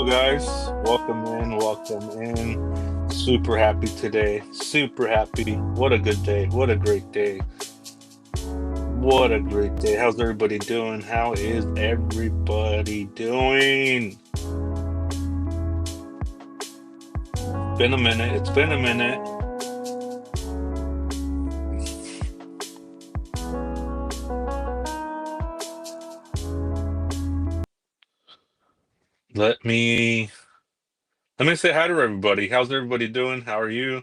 guys. Welcome in, welcome in. Super happy today. Super happy. What a good day. What a great day. What a great day. How's everybody doing? How is everybody doing? Been a minute. It's been a minute. Let me let me say hi to everybody. How's everybody doing? How are you?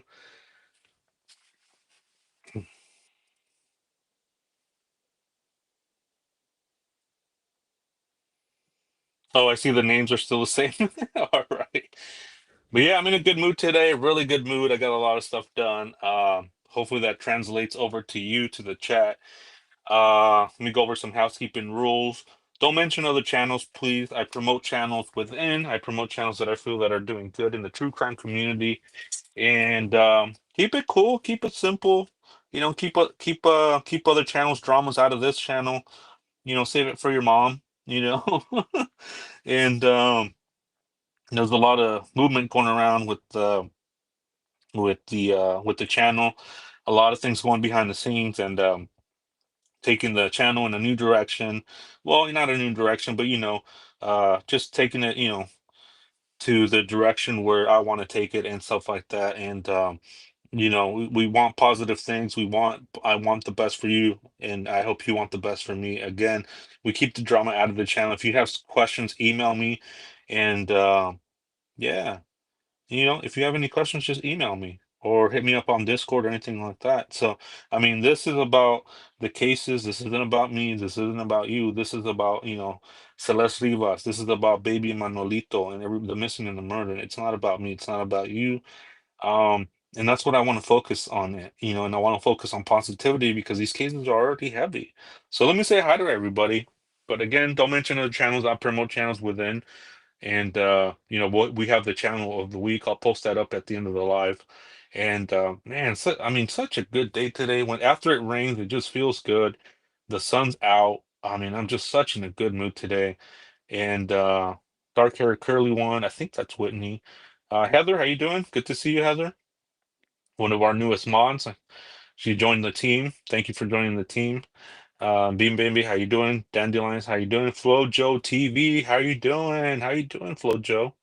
Oh, I see the names are still the same. All right. But yeah, I'm in a good mood today. Really good mood. I got a lot of stuff done. Hopefully that translates over to you to the chat. Let me go over some housekeeping rules. Don't mention other channels, please. I promote channels within. I promote channels that I feel that are doing good in the true crime community, and keep it cool, keep it simple. Keep other channels, dramas out of this channel. Save it for your mom. And there's a lot of movement going around with the channel. A lot of things going behind the scenes, and taking the channel in a new direction. Well, not a new direction, but just taking it, to the direction where I want to take it and stuff like that. And we want positive things. I want the best for you, and I hope you want the best for me. Again, we keep the drama out of the channel. If you have questions, email me, and yeah. If you have any questions, just email me or hit me up on Discord or anything like that. So, I mean, this is about the cases. This isn't about me. This isn't about you. This is about, Celeste Rivas. This is about baby Manolito and the missing and the murder. It's not about me. It's not about you. And that's what I want to focus on and I want to focus on positivity because these cases are already heavy. So let me say hi to everybody. But again, don't mention other channels. I promote channels within. And what we have the channel of the week. I'll post that up at the end of the live. And man, I mean, such a good day today. When after it rains, it just feels good. The sun's out. I mean, I'm just such in a good mood today. And dark hair curly one, I think that's Whitney. Heather, how you doing? Good to see you, Heather. One of our newest mods. She joined the team. Thank you for joining the team. Beam Baby, how you doing? Dandelions, how you doing? Flo Joe TV, how you doing? How you doing, Flo Joe?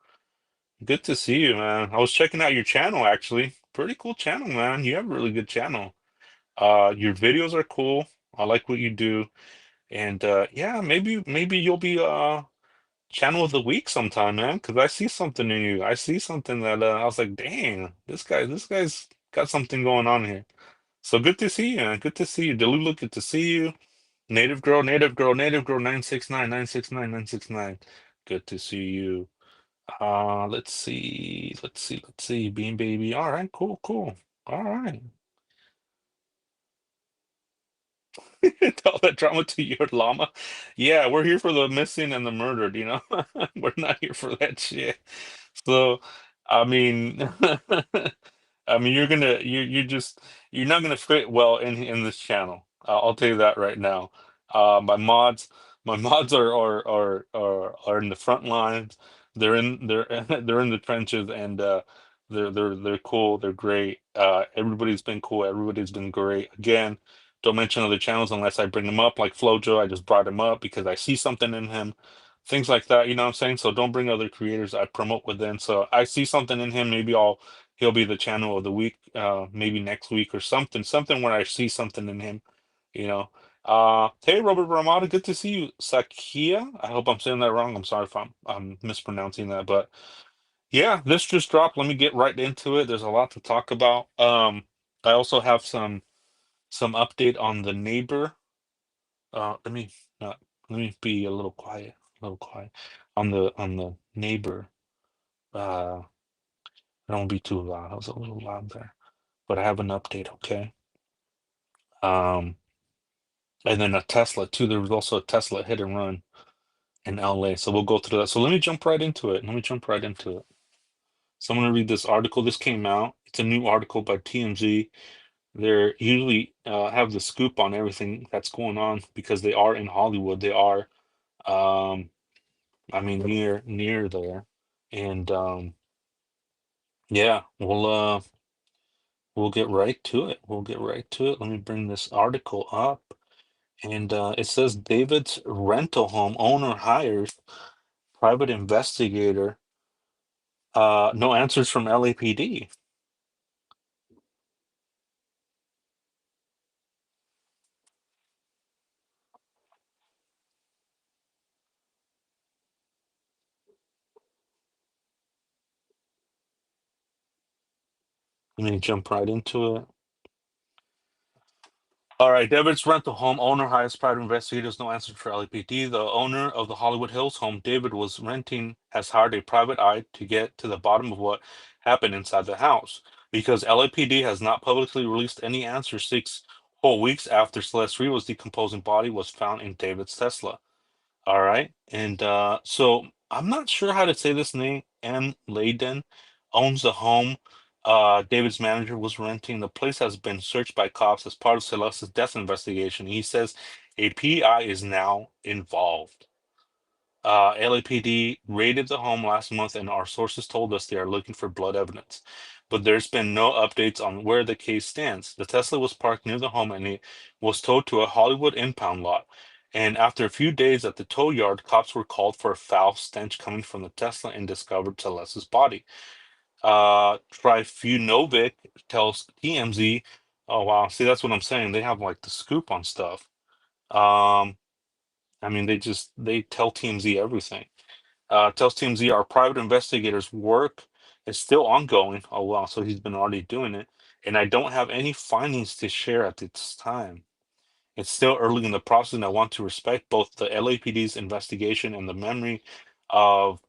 Good to see you, man. I was checking out your channel actually. Pretty cool channel, man. You have a really good channel. Your videos are cool. I like what you do. And yeah, maybe you'll be channel of the week sometime, man, because I see something in you. I see something that I was like, dang, this guy's got something going on here. So good to see you, man. Good to see you. Delulu, good to see you. Native girl, native girl, native girl, 969, 969, 969. Good to see you. Let's see. Bean Baby. All right, cool, cool. All right. Tell that drama to your llama. Yeah, we're here for the missing and the murdered. We're not here for that shit. So, I mean, I mean, you're not gonna fit well in this channel. I'll tell you that right now. My mods are in the front lines. They're in the trenches, and they're cool. They're great. Everybody's been cool. Everybody's been great. Again, don't mention other channels unless I bring them up. Like Flojo, I just brought him up because I see something in him. Things like that, you know what I'm saying? So don't bring other creators I promote within. So I see something in him. Maybe he'll be the channel of the week, maybe next week or something where I see something in him, you know. Hey Robert Ramada, good to see you. Sakia, I hope I'm saying that wrong. I'm sorry if I'm mispronouncing that, but yeah, this just dropped. Let me get right into it. There's a lot to talk about. I also have some update on the neighbor. Let me not let me be a little quiet on the neighbor. I don't be too loud. I was a little loud there, but I have an update. Okay. Um, and then a Tesla too. There was also a Tesla hit and run in LA. So we'll go through that. So let me jump right into it. Let me jump right into it. So I'm gonna read this article. This came out. It's a new article by TMZ. They're usually have the scoop on everything that's going on because they are in Hollywood. They are, um, I mean, near there, And yeah, we'll get right to it. We'll get right to it. Let me bring this article up. And it says David's rental home owner hires private investigator. No answers from LAPD. Let me jump right into it. All right, David's rental home owner hires private investigators. No answer for LAPD. The owner of the Hollywood Hills home David was renting has hired a private eye to get to the bottom of what happened inside the house. Because LAPD has not publicly released any answers 6 whole weeks after Celeste Rivas' decomposing body was found in David's Tesla. All right. And so I'm not sure how to say this name. M. Layden owns the home. David's manager was renting. The place has been searched by cops as part of Celeste's death investigation. He says a PI is now involved. LAPD raided the home last month, and our sources told us they are looking for blood evidence. But there's been no updates on where the case stands. The Tesla was parked near the home and it was towed to a Hollywood impound lot. And after a few days at the tow yard, cops were called for a foul stench coming from the Tesla and discovered Celeste's body. Trifunovic tells TMZ, oh wow, see that's what I'm saying. They have like the scoop on stuff. Um, I mean, they tell TMZ everything. Tells TMZ our private investigators' work is still ongoing. Oh wow, so he's been already doing it, and I don't have any findings to share at this time. It's still early in the process, and I want to respect both the LAPD's investigation and of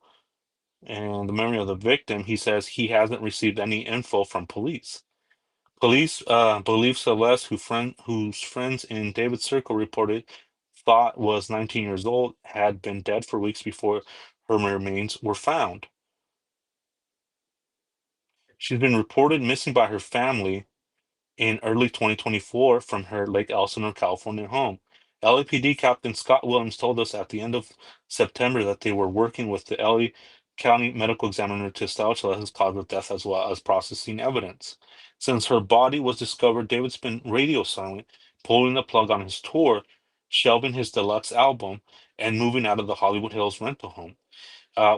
the memory of the victim. He says he hasn't received any info from police. Police believe Celeste, whose friends in David's circle reported thought was 19 years old, had been dead for weeks before her remains were found. She's been reported missing by her family in early 2024 from her Lake Elsinore, California home. LAPD Captain Scott Williams told us at the end of September that they were working with the LA County Medical Examiner to establish Celeste's cause of death as well as processing evidence. Since her body was discovered, David's been radio silent, pulling the plug on his tour, shelving his deluxe album, and moving out of the Hollywood Hills rental home.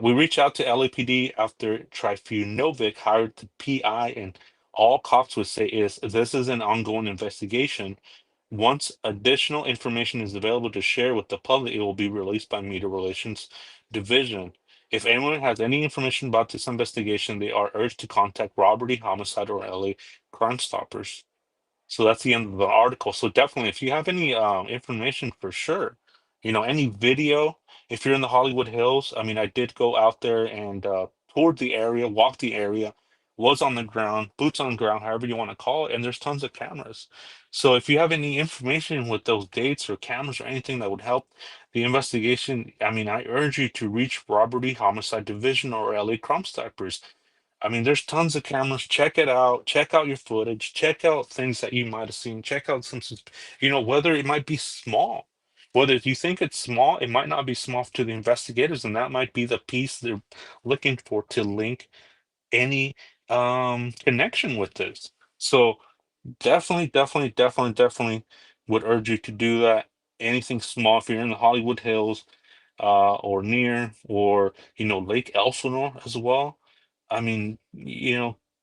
We reached out to LAPD after Trifunovic hired the PI, and all cops would say is this is an ongoing investigation. Once additional information is available to share with the public, it will be released by Media Relations Division. If anyone has any information about this investigation, they are urged to contact Robbery, Homicide, or LA Crime Stoppers. So that's the end of the article. So definitely, if you have any information for sure, any video, if you're in the Hollywood Hills, I mean, I did go out there and toured the area, walked the area, was on the ground, boots on the ground, however you want to call it, and there's tons of cameras. So if you have any information with those dates or cameras or anything that would help the investigation, I mean, I urge you to reach Robbery Homicide Division or LA Crime Stoppers. I mean, there's tons of cameras. Check it out. Check out your footage. Check out things that you might have seen. Check out whether it might be small. Whether you think it's small, it might not be small to the investigators, and that might be the piece they're looking for to link any connection with this. So definitely, definitely, definitely, definitely would urge you to do that. Anything small, if you're in the Hollywood Hills, or near, or Lake Elsinore as well. I mean,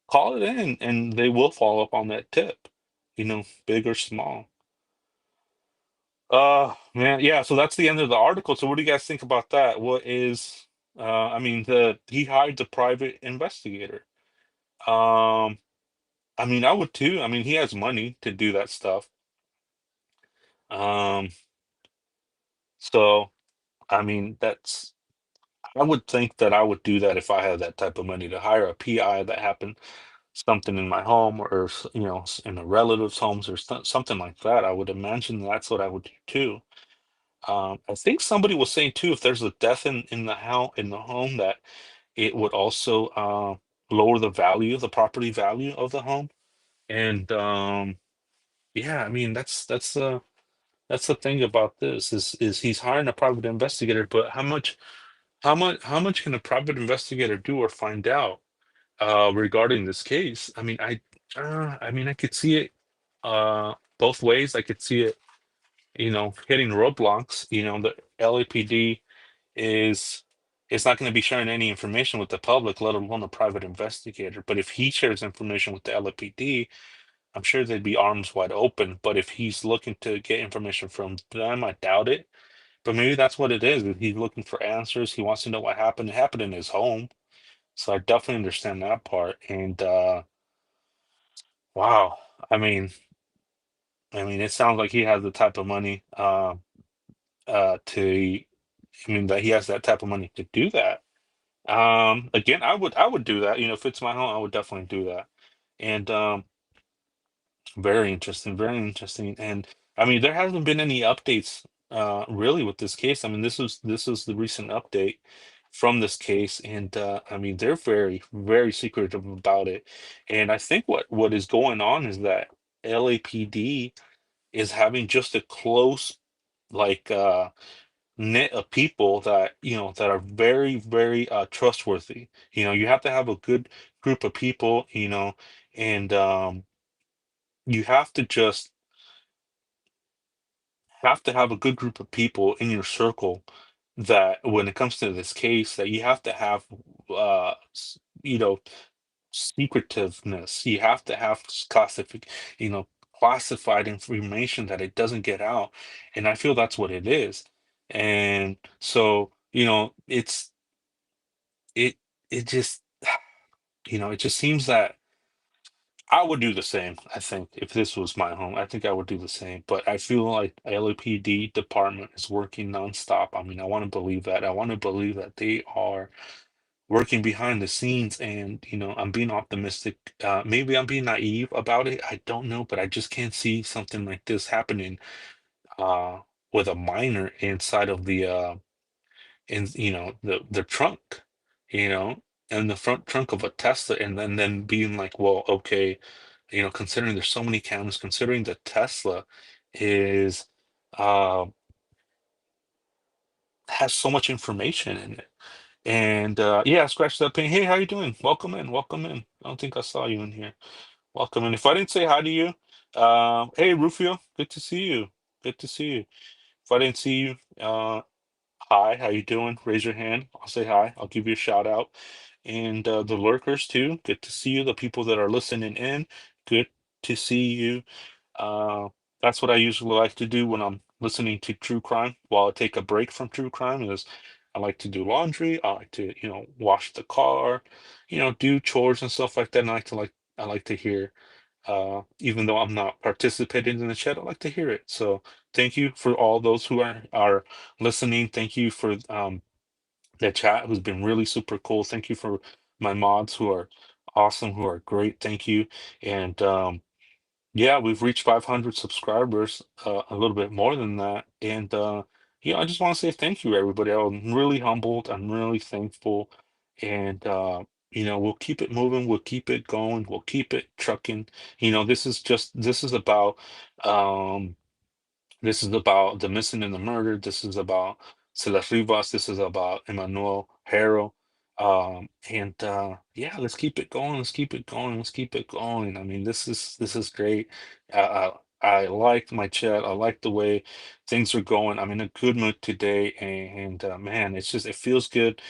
call it in, and they will follow up on that tip. Big or small. Man, yeah. So that's the end of the article. So what do you guys think about that? What is, I mean, the he hired the private investigator. Um, I mean, I would too. I mean, he has money to do that stuff. Um, so I mean, I would think that I would do that if I had that type of money to hire a PI that happened something in my home or in a relative's homes or something like that. I would imagine that's what I would do too. I think somebody was saying too, if there's a death in the house in the home, that it would also lower the value, the property value of the home. And yeah, I mean that's the thing about this is he's hiring a private investigator, but how much? how much can a private investigator do or find out regarding this case? I mean, I could see it both ways. I could see it, hitting roadblocks. The LAPD is is not going to be sharing any information with the public, let alone a private investigator. But if he shares information with the LAPD, I'm sure they'd be arms wide open. But if he's looking to get information from them, I doubt it. But maybe that's what it is. He's looking for answers. He wants to know what happened. It happened in his home. So I definitely understand that part. And wow, I mean, it sounds like he has the type of money to. That he has that type of money to do that. Again, I would do that. If it's my home, I would definitely do that. And very interesting, very interesting. And there hasn't been any updates really with this case. This is the recent update from this case, and they're very, very secretive about it. And I think what is going on is that LAPD is having just a close, like, knit of people that are very, very trustworthy. You have to have a good group of people, and you have to have a good group of people in your circle, that when it comes to this case, that you have to have secretiveness. You have to have you know classified information, that it doesn't get out. And I feel that's what it is. And so, it it just it just seems that I would do the same. I think if this was my home, I think I would do the same. But I feel like LAPD department is working nonstop. I want to believe that. I want to believe that they are working behind the scenes, and I'm being optimistic. Maybe I'm being naive about it. I don't know, but I just can't see something like this happening uh, with a minor inside of the trunk, you know, in the front trunk of a Tesla, and then being like, well, okay, considering there's so many cameras, considering the Tesla is uh has so much information in it. And yeah, scratch that pain. Hey, how you doing? Welcome in, welcome in. I don't think I saw you in here. Welcome in. If I didn't say hi to you, hey Rufio, good to see you. Good to see you. If I didn't see you, hi, how you doing? Raise your hand. I'll say hi. I'll give you a shout out. And the lurkers too. Good to see you. The people that are listening in, good to see you. Uh, that's what I usually like to do when I'm listening to true crime. While I take a break from true crime, is I like to do laundry. I like to, wash the car, do chores and stuff like that. And I like to hear, even though I'm not participating in the chat, I like to hear it. So thank you for all those who are listening. Thank you for the chat, who's been really super cool. Thank you for my mods, who are awesome, who are great. Thank you. And yeah, we've reached 500 subscribers, a little bit more than that. And I just want to say thank you, everybody. I'm really humbled. I'm really thankful. And we'll keep it moving. We'll keep it going. We'll keep it trucking. Um, this is about the missing and the murder. This is about Celeste Rivas. This is about Emmanuel Harrow. And yeah, let's keep it going. Let's keep it going. Let's keep it going. This is great. I like my chat. I like the way things are going. I'm in a good mood today, and man, it feels good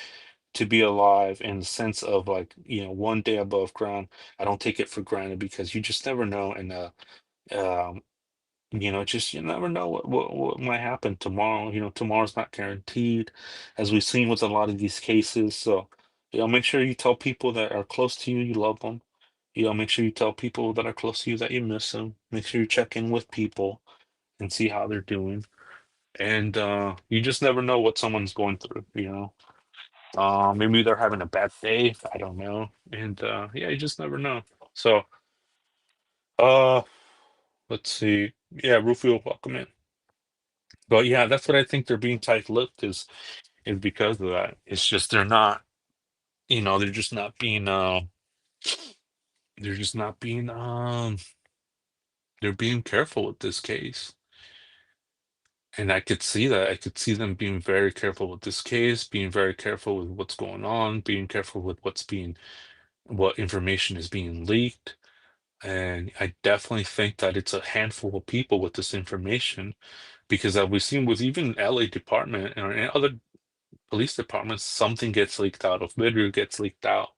to be alive, in the sense of, like, one day above ground. I don't take it for granted, because you just never know. And um, just, you never know what might happen tomorrow. Tomorrow's not guaranteed, as we've seen with a lot of these cases. So, make sure you tell people that are close to you you love them. Make sure you tell people that are close to you that you miss them. Make sure you check in with people and see how they're doing. And you just never know what someone's going through. Maybe they're having a bad day. I don't know. And yeah, you just never know. So, uh, let's see. Yeah, Rufio, welcome in. But yeah, that's what I think, they're being tight-lipped, is because of that. It's just they're not, they're just not being they're just not being they're being careful with this case. And I could see that. I could see them being very careful with this case, being very careful with what's going on, being careful with what information is being leaked. And I definitely think that it's a handful of people with this information because as we've seen with even LA department and other police departments, something gets leaked out, a video gets leaked out,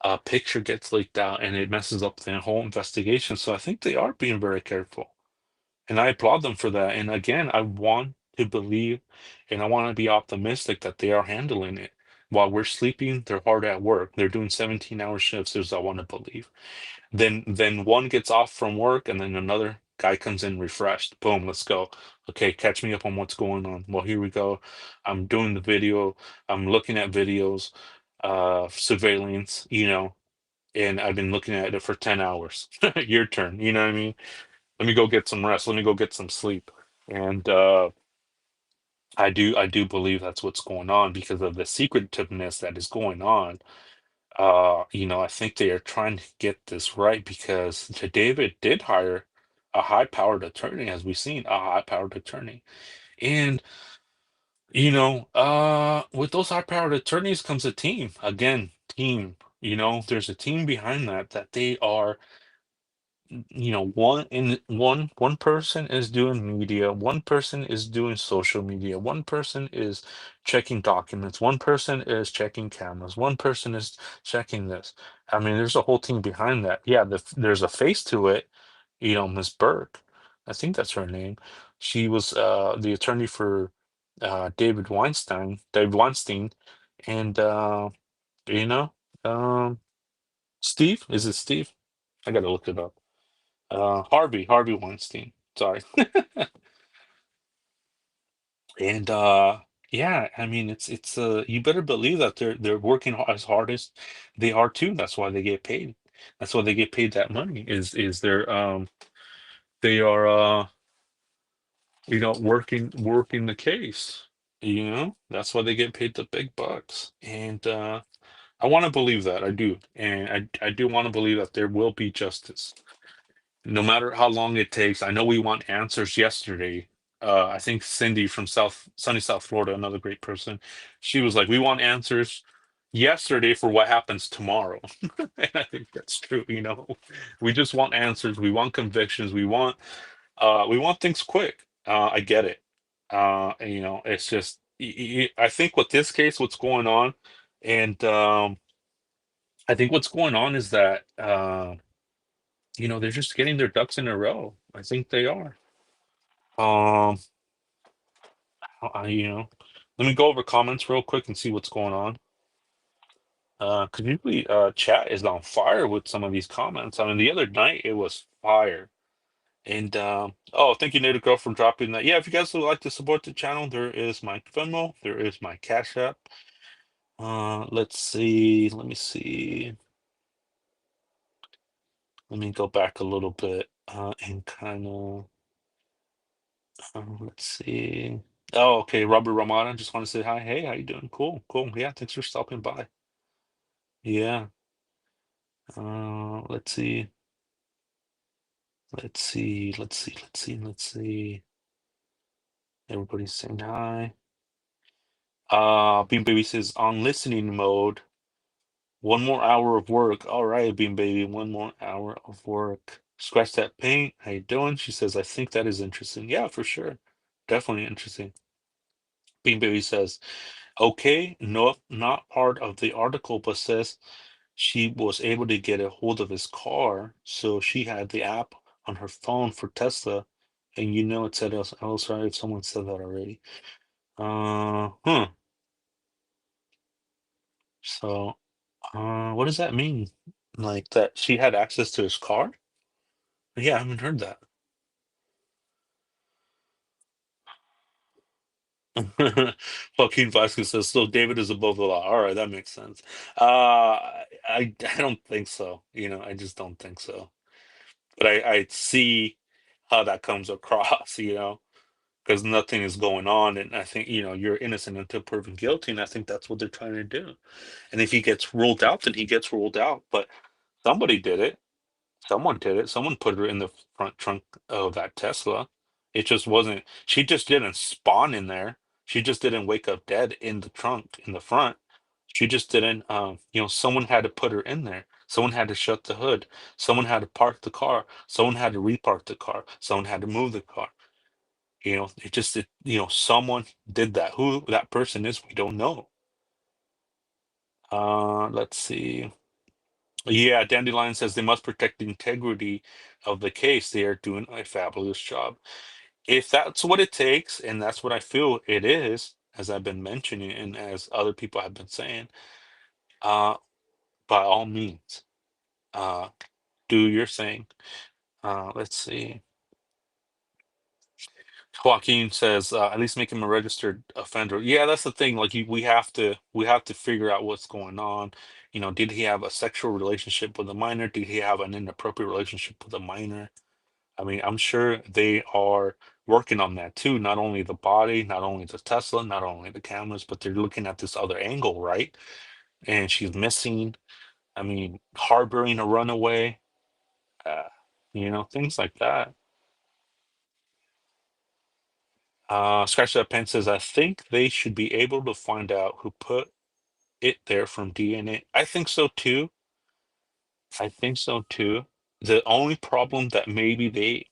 a picture gets leaked out, and it messes up the whole investigation. So I think they are being very careful. And I applaud them for that. And again, I want to believe and I want to be optimistic that they are handling it. While we're sleeping, they're hard at work. They're doing 17-hour shifts, as I want to believe. Then one gets off from work and then another guy comes in refreshed. Boom, let's go. Okay, catch me up on what's going on. Well, here we go. I'm doing the video, I'm looking at videos, surveillance, and I've been looking at it for 10 hours. Your turn, you know what I mean? Let me go get some rest. Let me go get some sleep. And I do believe that's what's going on because of the secretiveness that is going on. I think they are trying to get this right because David did hire a high-powered attorney, as we've seen, a high-powered attorney. And with those high-powered attorneys comes a team. Again, team. There's a team behind that they are one person is doing media, one person is doing social media, one person is checking documents, one person is checking cameras, one person is checking this. I mean, there's a whole team behind that. Yeah, there's a face to it, Miss Burke. I think that's her name. She was the attorney for David Weinstein, and you know, um, Steve, is it Steve? I gotta look it up. Harvey Weinstein. Sorry. And yeah, I mean it's you better believe that they're working as hard as they are too. That's why they get paid. That's why they get paid that money is they are working the case. That's why they get paid the big bucks. And I want to believe that. I do. And I do want to believe that there will be justice. No matter how long it takes. I know we want answers yesterday. I think Cindy from sunny South Florida, another great person, she was like, "We want answers yesterday for what happens tomorrow," and I think that's true. We just want answers. We want convictions. We want things quick. I get it. And, it's just I think with this case, what's going on, and I think what's going on is that. They're just getting their ducks in a row. I think they are. Um, let me go over comments real quick and see what's going on. Because usually chat is on fire with some of these comments. I mean, the other night it was fire. And oh, thank you, Native Girl, for dropping that. Yeah, if you guys would like to support the channel, there is my Venmo, there is my Cash App. Let's see. Let me see. Let me go back a little bit and kind of. Let's see. Oh, okay. Robert Ramada. Just want to say hi. Hey, how you doing? Cool, cool. Yeah, thanks for stopping by. Yeah. Let's see. Let's see. Let's see. Let's see. Let's see. Everybody's saying hi. Bean Baby says on listening mode. One more hour of work. All right, Bean Baby. One more hour of work. Scratch that paint. How you doing? She says, I think that is interesting. Yeah, for sure. Definitely interesting. Bean Baby says, okay, no, not part of the article, but says she was able to get a hold of his car, so she had the app on her phone for Tesla, and it said else. Oh, sorry if someone said that already. Huh. So, what does that mean? Like that she had access to his car? Yeah, I haven't heard that. Joaquin Vasquez says, so David is above the law. All right, that makes sense. I don't think so. I just don't think so. But I see how that comes across, because nothing is going on. And I think, you're innocent until proven guilty. And I think that's what they're trying to do. And if he gets ruled out, then he gets ruled out. But somebody did it. Someone did it. Someone put her in the front trunk of that Tesla. It just wasn't. She just didn't spawn in there. She just didn't wake up dead in the trunk in the front. She just didn't. Someone had to put her in there. Someone had to shut the hood. Someone had to park the car. Someone had to repark the car. Someone had to move the car. Someone did that. Who that person is, we don't know. Let's see. Yeah, Dandelion says they must protect the integrity of the case. They are doing a fabulous job. If that's what it takes, and that's what I feel it is, as I've been mentioning, and as other people have been saying, uh, by all means, uh, do your thing. Let's see. Joaquin says, at least make him a registered offender. Yeah, that's the thing. Like we have to figure out what's going on. Did he have a sexual relationship with a minor? Did he have an inappropriate relationship with a minor? I mean, I'm sure they are working on that too. Not only the body, not only the Tesla, not only the cameras, but they're looking at this other angle, right? And she's missing. I mean, harboring a runaway. Uh, things like that. Scratch That Pen says, I think they should be able to find out who put it there from DNA. I think so too. I think so too. The only problem that maybe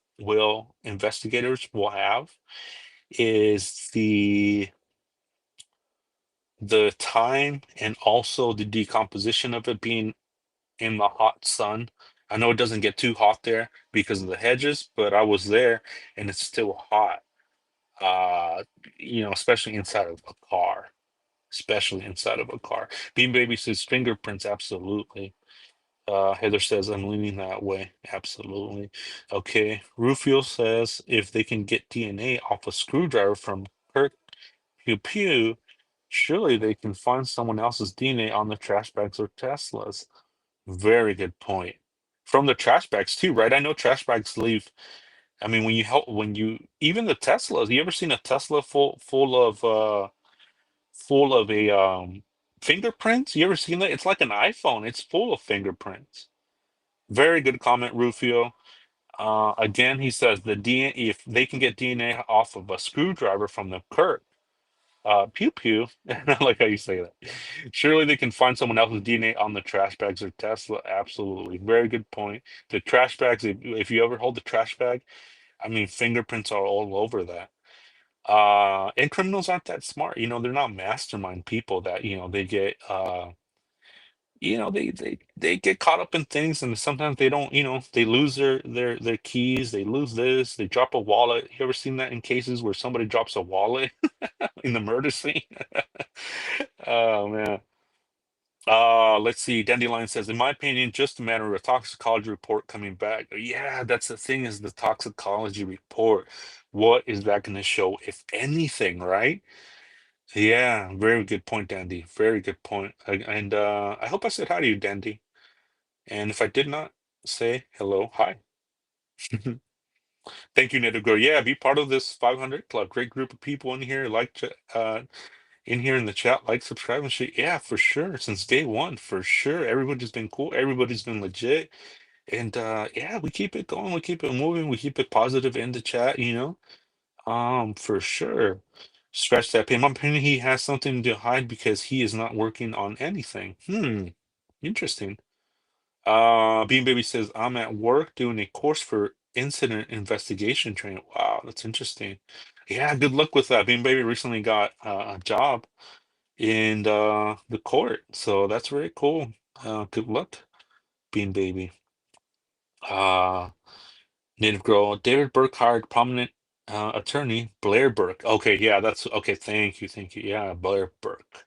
investigators will have is the time and also the decomposition of it being in the hot sun. I know it doesn't get too hot there because of the hedges, but I was there and it's still hot. Uh, especially inside of a car. Especially inside of a car. Bean Baby says fingerprints, absolutely. Heather says I'm leaning that way. Absolutely. Okay. Rufio says if they can get DNA off a screwdriver from Kirk Pew Pew, surely they can find someone else's DNA on the trash bags or Teslas. Very good point. From the trash bags too, right? I know trash bags leave. I mean, when you even the Teslas. You ever seen a Tesla full of a fingerprints? You ever seen that? It's like an iPhone. It's full of fingerprints. Very good comment, Rufio. Again, he says the DNA if they can get DNA off of a screwdriver from the Kirk. Pew pew. I like how you say that. Surely they can find someone else's DNA on the trash bags or Tesla. Absolutely. Very good point. The trash bags, if you ever hold the trash bag, I mean, fingerprints are all over that. And criminals aren't that smart. They're not mastermind people that, they get, they get caught up in things and sometimes they don't, they lose their keys, they lose this, they drop a wallet. You ever seen that in cases where somebody drops a wallet in the murder scene? Oh man. Let's see. Dandelion says, in my opinion, just a matter of a toxicology report coming back. Yeah, that's the thing is the toxicology report. What is that going to show, if anything, right? Yeah, very good point, Dandy. Very good point. And I hope I said hi to you, Dandy. And if I did not, say hello, hi. Thank you, Native Girl. Yeah, be part of this 500 club. Great group of people in here. In here in the chat, like, subscribe, and shit. Yeah, for sure. Since day one, for sure. Everybody's been cool. Everybody's been legit. And yeah, we keep it going. We keep it moving. We keep it positive in the chat. For sure. Scratch that pain. My opinion, he has something to hide because he is not working on anything. Interesting. Bean Baby says, I'm at work doing a course for incident investigation training. Wow, that's interesting. Yeah, good luck with that. Bean Baby recently got a job in the court, so that's very cool. Good luck, Bean Baby. Uh, Native Girl, David Burke hired prominent attorney Blair Burke. Okay, yeah, that's okay. Thank you. Yeah, Blair Burke,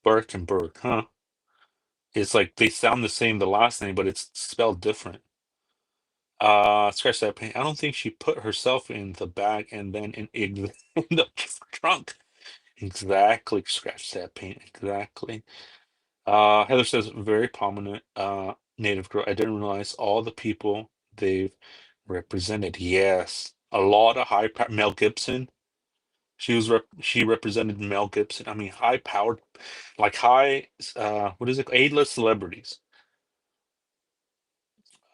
Burke and Burke, huh? It's like they sound the same, the last name, but it's spelled different. Scratch that pain. I don't think she put herself in the bag and then in the trunk. Exactly. Scratch that pain. Exactly. Heather says very prominent native girl. I didn't realize all the people they've represented. Yes, a lot of Mel Gibson. She represented Mel Gibson. I mean, high powered, like high what is it? A-list celebrities.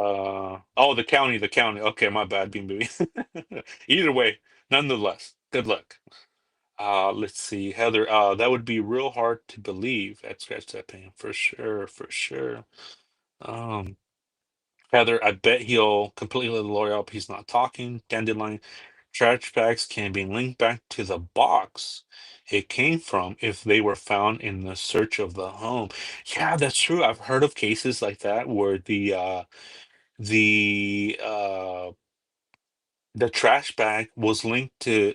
Oh, the county. Okay, my bad, Bean Baby. Either way, nonetheless, good luck. Let's see, Heather. That would be real hard to believe at scratch that pain for sure, for sure. Um, Heather, I bet he'll completely let the lawyer up. He's not talking. Dandelion, trash bags can be linked back to the box it came from if they were found in the search of the home. Yeah, that's true. I've heard of cases like that where the the trash bag was linked to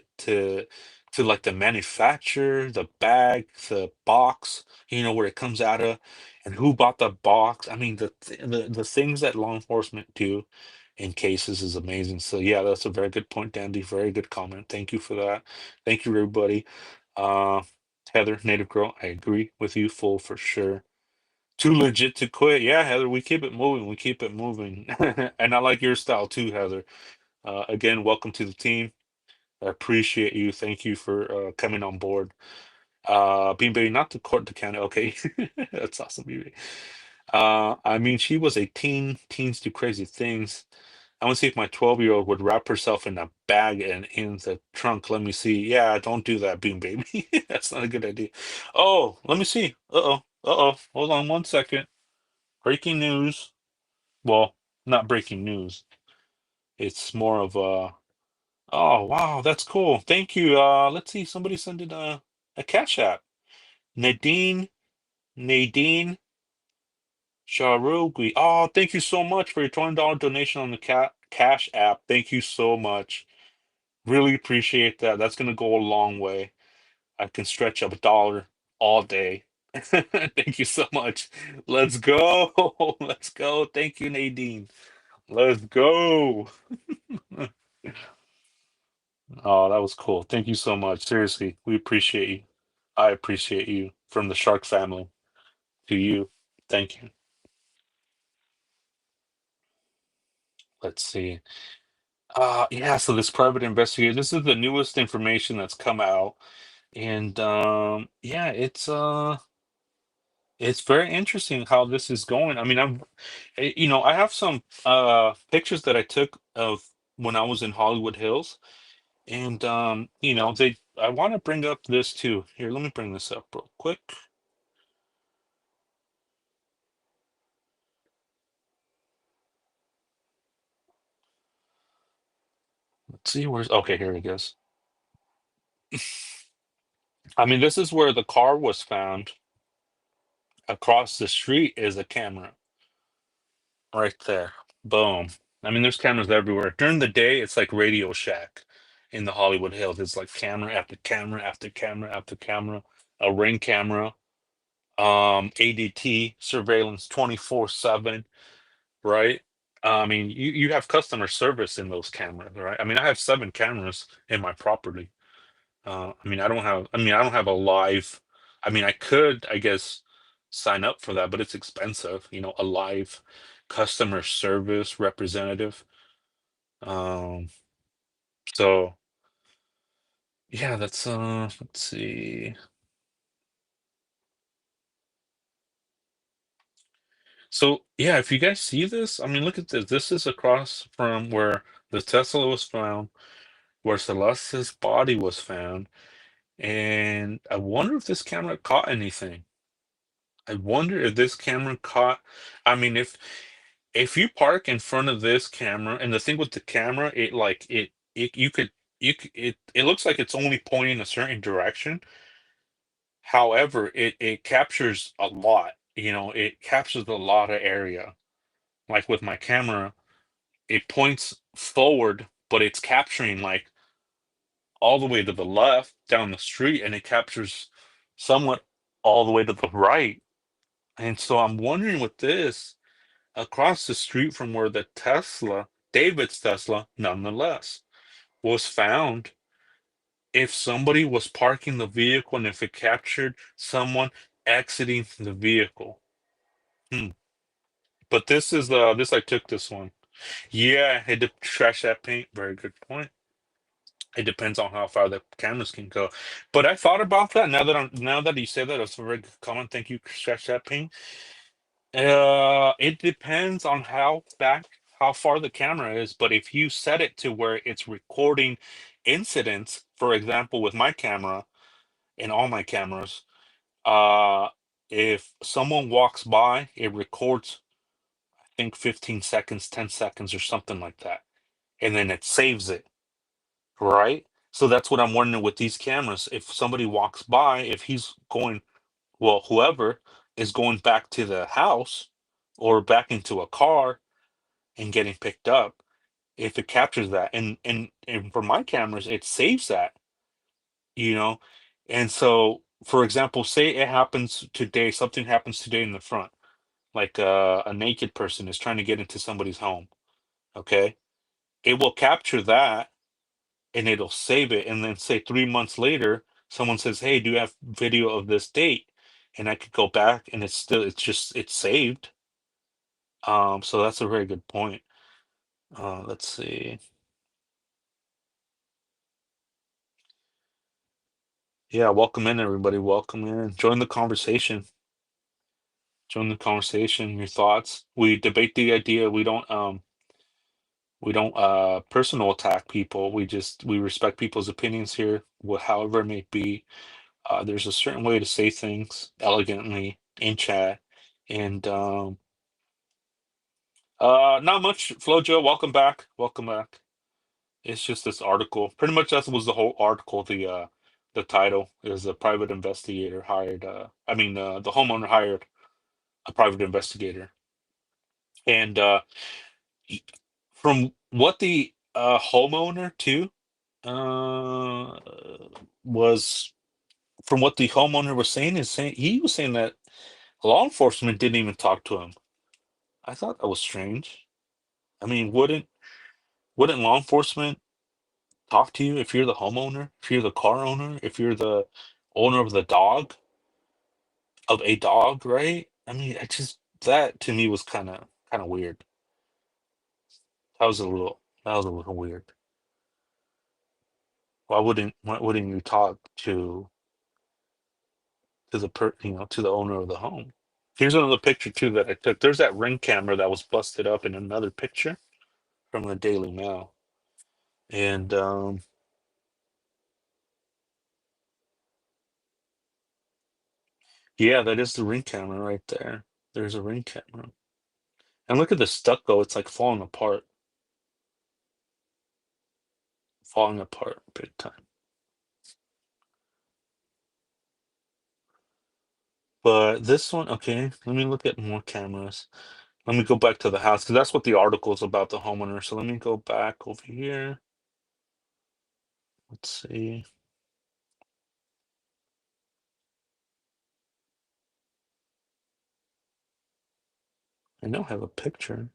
like the manufacturer, the bag, the box, where it comes out of, and who bought the box. I mean, the things that law enforcement do in cases is amazing. So yeah, that's a very good point, Dandy. Very good comment. Thank you for that. Thank you, everybody. Uh, Heather, native girl, I agree with you full for sure. Too legit to quit. Yeah, Heather, we keep it moving. We keep it moving. And I like your style too, Heather. Again, welcome to the team. I appreciate you. Thank you for coming on board. Bean Baby, not the court to count. Okay, that's awesome, Baby. I mean, she was a teen. Teens do crazy things. I want to see if my 12-year-old would wrap herself in a bag and in the trunk. Let me see. Yeah, don't do that, Bean Baby. That's not a good idea. Oh, let me see. Uh-oh. Uh-oh. Hold on one second. Breaking news. Well, not breaking news. It's more of a. Oh, wow, that's cool. Thank you. Let's see. Somebody send it a Cash App. Nadine Sharugui. Oh, thank you so much for your $20 donation on the Cash App. Thank you so much. Really appreciate that. That's gonna go a long way. I can stretch up a dollar all day. Thank you so much. Let's go. Let's go. Thank you, Nadine. Let's go. Oh, that was cool. Thank you so much. Seriously, we appreciate you. I appreciate you from the Shark family to you. Thank you. Let's see. Yeah, so this private investigator, this is the newest information that's come out. And yeah, it's very interesting how this is going. I mean, I have some pictures that I took of when I was in Hollywood Hills. And I want to bring up this too. Here, let me bring this up real quick. Let's see where's okay, here it goes. I mean, this is where the car was found. Across the street is a camera right there. Boom. I mean, there's cameras everywhere. During the day, it's like Radio Shack in the Hollywood Hills. It's like camera after camera after camera after camera, a ring camera, ADT surveillance 24/7, right? I mean, you have customer service in those cameras, right? I mean, I have 7 cameras in my property. I don't have a live. I mean, I could, I guess, sign up for that, but it's expensive, a live customer service representative. Um, so yeah, that's let's see. So yeah, if you guys see this, I mean, look at this. This is across from where the Tesla was found, where Celeste's body was found, and I wonder if this camera caught anything. I wonder if this camera caught. I mean, if you park in front of this camera, and the thing with the camera, it like it you could it looks like it's only pointing a certain direction. However, it captures a lot. It captures a lot of area. Like with my camera, it points forward, but it's capturing like all the way to the left down the street, and it captures somewhat all the way to the right. And so I'm wondering with this, across the street from where the Tesla, David's Tesla, nonetheless, was found, if somebody was parking the vehicle and if it captured someone exiting the vehicle. Hmm. But this I took this one. Yeah, it trash that paint. Very good point. It depends on how far the cameras can go. But I thought about that now that you say that, it's a very good comment. Thank you, Scratch That Paint. It depends on how far the camera is, but if you set it to where it's recording incidents, for example, with my camera and all my cameras, uh, if someone walks by, it records, I think 15 seconds, 10 seconds, or something like that, and then it saves it, right? So that's what I'm wondering with these cameras. If somebody walks by, if he's going, well, whoever is going back to the house or back into a car and getting picked up, if it captures that, and for my cameras it saves that, you know. And so, for example, say it happens today, something happens today in the front, like a naked person is trying to get into somebody's home. Okay, it will capture that and it'll save it, and then say 3 months later someone says, hey, do you have video of this date, and I could go back and it's saved. So that's a very good point. Let's see. Yeah, welcome in everybody. Welcome in. Join the conversation. Join the conversation. Your thoughts. We debate the idea. We don't personal attack people. We respect people's opinions here, however it may be. There's a certain way to say things elegantly in chat. And not much. Flojo, welcome back. Welcome back. It's just this article. Pretty much that was the whole article. The title is a private investigator hired. The homeowner hired a private investigator, and y- from what the homeowner too uh, was from what the homeowner was saying is saying he was saying that law enforcement didn't even talk to him. I thought that was strange. I mean, wouldn't law enforcement talk to you if you're the homeowner, if you're the car owner, if you're the owner of the dog, of a dog, right? I mean, I just that to me was kind of weird. That was a little weird. Why wouldn't you talk to to the owner of the home? Here's another picture too that I took. There's that Ring camera that was busted up in another picture from the Daily Mail. And yeah, that is the Ring camera right there. There's a Ring camera. And look at the stucco, it's like falling apart. Falling apart big time. But this one, okay, let me look at more cameras. Let me go back to the house because that's what the article is about, the homeowner. So let me go back over here. Let's see. I know I have a picture.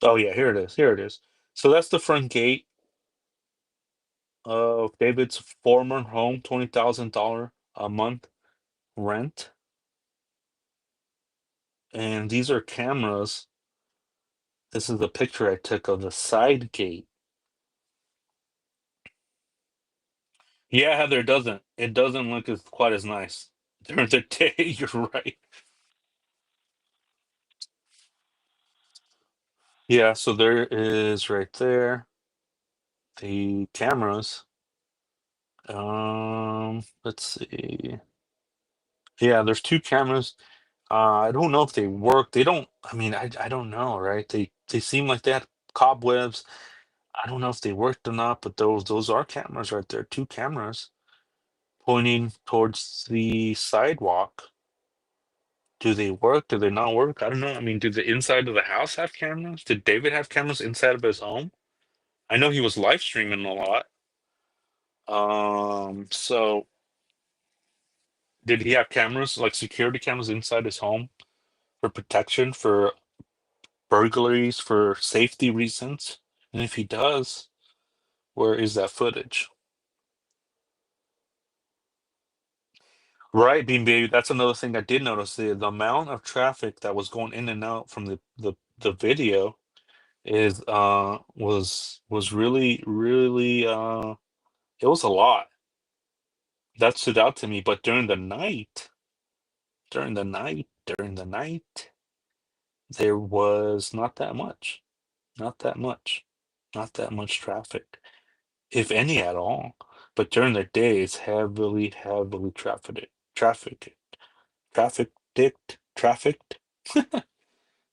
Oh yeah, here it is. Here it is. So that's the front gate of David's former home, $20,000 a month rent. And these are cameras. This is the picture I took of the side gate. Yeah, Heather, it doesn't. It doesn't look as quite as nice during the day. You're right. Yeah, so there is right there the cameras. Let's see. Yeah, there's two cameras. I don't know if they work. They don't. I mean, I don't know, right? They seem like they had cobwebs. I don't know if they worked or not, but those are cameras right there. Two cameras pointing towards the sidewalk. Do they work? Do they not work? I don't know. I mean, do the inside of the house have cameras? Did David have cameras inside of his home? I know he was live streaming a lot. So did he have cameras, like security cameras inside his home for protection, for burglaries, for safety reasons? And if he does, where is that footage? Right, Bean Baby. That's another thing I did notice. The amount of traffic that was going in and out from the video is was really it was a lot. That stood out to me. But during the night, during the night. there was not that much, not that much, not that much traffic, if any at all. But during the day, it's heavily, heavily trafficked, trafficked.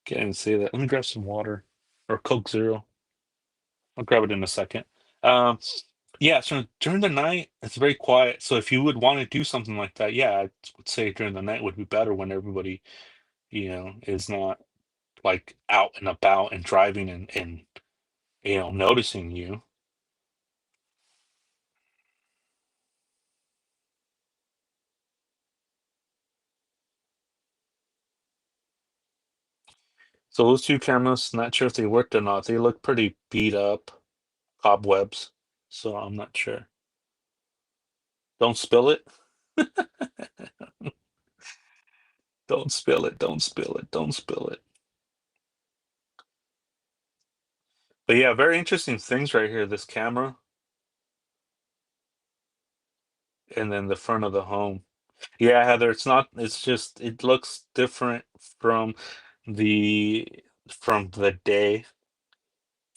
Can't even say that. Let me grab some water or Coke Zero. I'll grab it in a second. Um, yeah, so during the night, it's very quiet. So if you would want to do something like that, yeah, I would say during the night would be better when everybody, is not like out and about and driving and noticing you. So those two cameras, not sure if they worked or not. They look pretty beat up, cobwebs. So I'm not sure. Don't spill it. Don't spill it. Don't spill it. Don't spill it. But yeah, very interesting things right here. This camera and then the front of the home. Yeah, Heather, it's not, it's just, it looks different from the the day.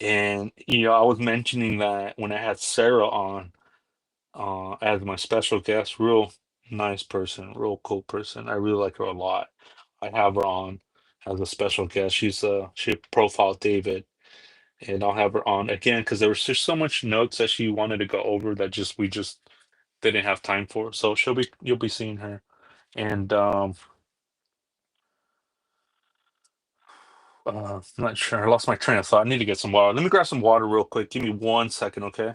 And I was mentioning that when I had Sarah on as my special guest, real nice person, real cool person. I really like her a lot. I have her on as a special guest. She profiled David, and I'll have her on again because there was just so much notes that she wanted to go over that just we just didn't have time for. So you'll be seeing her. And I'm not sure. I lost my train of thought. I need to get some water. Let me grab some water real quick. Give me 1 second, okay?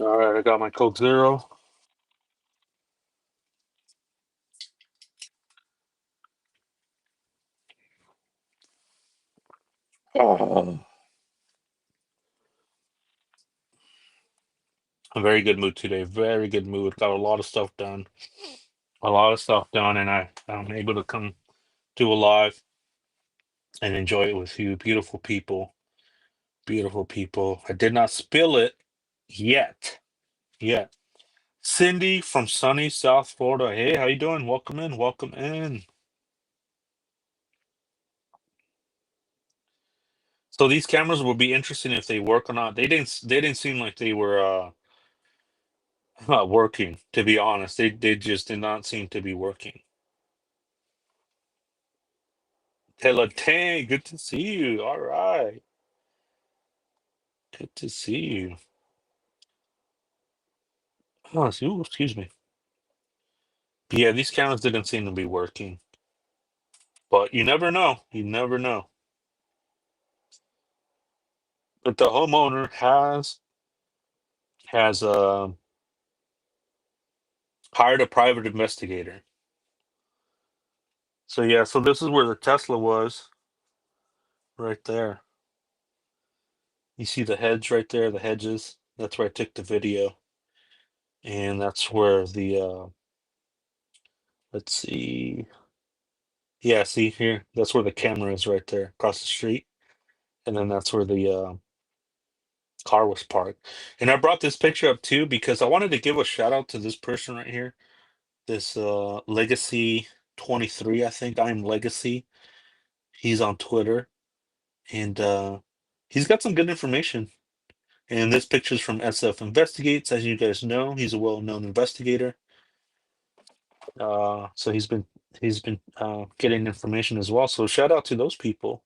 All right, I got my Coke Zero. Oh. A very good mood today. Very good mood. Got a lot of stuff done. A lot of stuff done, and I'm able to come do a live and enjoy it with you, beautiful people. Beautiful people. I did not spill it yet. Yet. Cindy from sunny South Florida. Hey, how you doing? Welcome in. Welcome in. So these cameras will be interesting if they work or not. They didn't seem like they were working, to be honest. They just did not seem to be working. Taylor Tang, good to see you. All right. Good to see you. Oh, excuse me. Yeah, these cameras didn't seem to be working. But you never know. You never know. But the homeowner has Hired a private investigator. So yeah, so this is where the Tesla was, right there. You see the hedge right there, the hedges. That's where I took the video, and that's where the let's see, yeah, see here, that's where the camera is right there across the street, and then that's where the car was parked. And I brought this picture up too because I wanted to give a shout out to this person right here, this Legacy 23, I think. I'm Legacy. He's on Twitter, and he's got some good information. And this picture's from SF Investigates. As you guys know, he's a well-known investigator. So he's been getting information as well. So shout out to those people.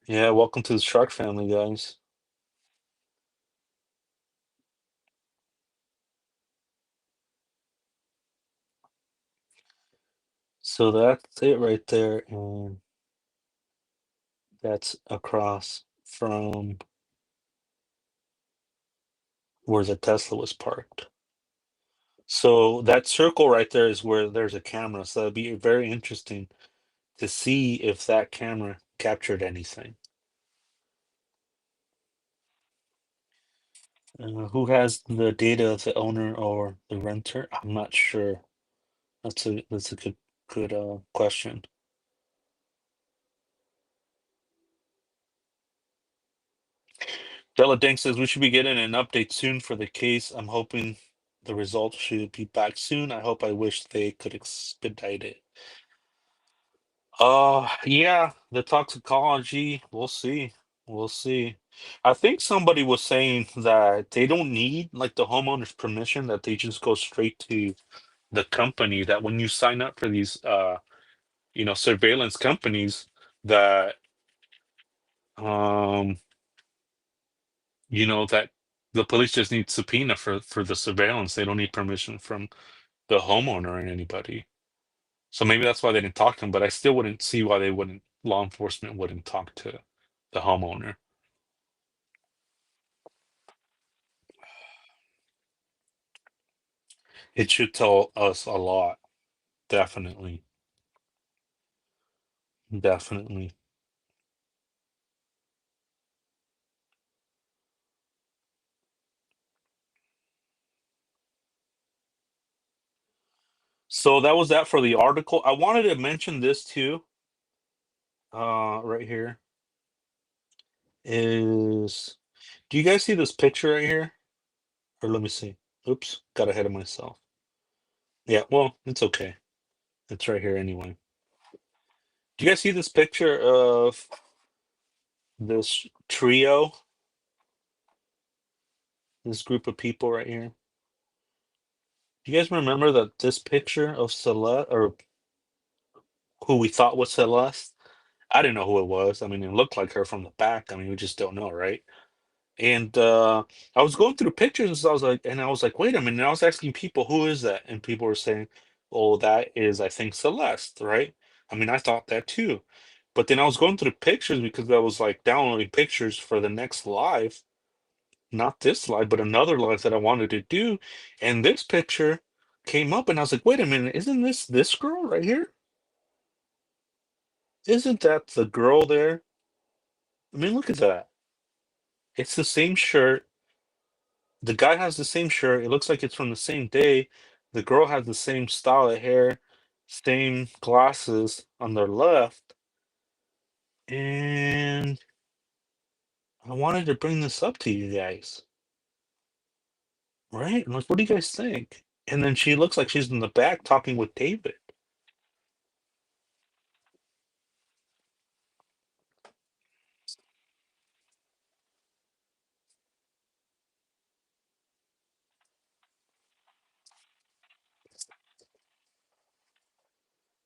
Yeah, welcome to the Shark family, guys. So that's it right there, and that's across from where the Tesla was parked. So that circle right there is where there's a camera. So it'd be very interesting to see if that camera captured anything. Who has the data of the owner or the renter? I'm not sure. That's a good question. Della Dink says we should be getting an update soon for the case. I'm hoping the results should be back soon. I wish they could expedite it. Yeah, the toxicology, we'll see. We'll see. I think somebody was saying that they don't need like the homeowner's permission, that they just go straight to the company, that when you sign up for these surveillance companies, that um that the police just need subpoena for the surveillance. They don't need permission from the homeowner and anybody. So maybe that's why they didn't talk to him, but I still wouldn't see why law enforcement wouldn't talk to the homeowner. It should tell us a lot. Definitely. Definitely. So that was that for the article. I wanted to mention this too. Right here is, do you guys see this picture right here? Or let me see. Oops, got ahead of myself. Yeah, well, it's okay. It's right here anyway. Do you guys see this picture of this trio, this group of people right here? Do you guys remember that this picture of Celeste, or who we thought was Celeste? I didn't know who it was. I mean, it looked like her from the back. I mean, we just don't know, right? And I was going through pictures, and so I was like, wait a minute. And I was asking people, who is that? And people were saying, oh, that is, I think, Celeste, right? I mean, I thought that too. But then I was going through pictures because I was like downloading pictures for the next live, not this live, but another live that I wanted to do. And this picture came up, and I was like, wait a minute, isn't this girl right here? Isn't that the girl there? I mean, look at that. It's the same shirt. The guy has the same shirt. It looks like it's from the same day. The girl has the same style of hair, same glasses on their left. And I wanted to bring this up to you guys, right? I'm like, what do you guys think? And then she looks like she's in the back talking with David.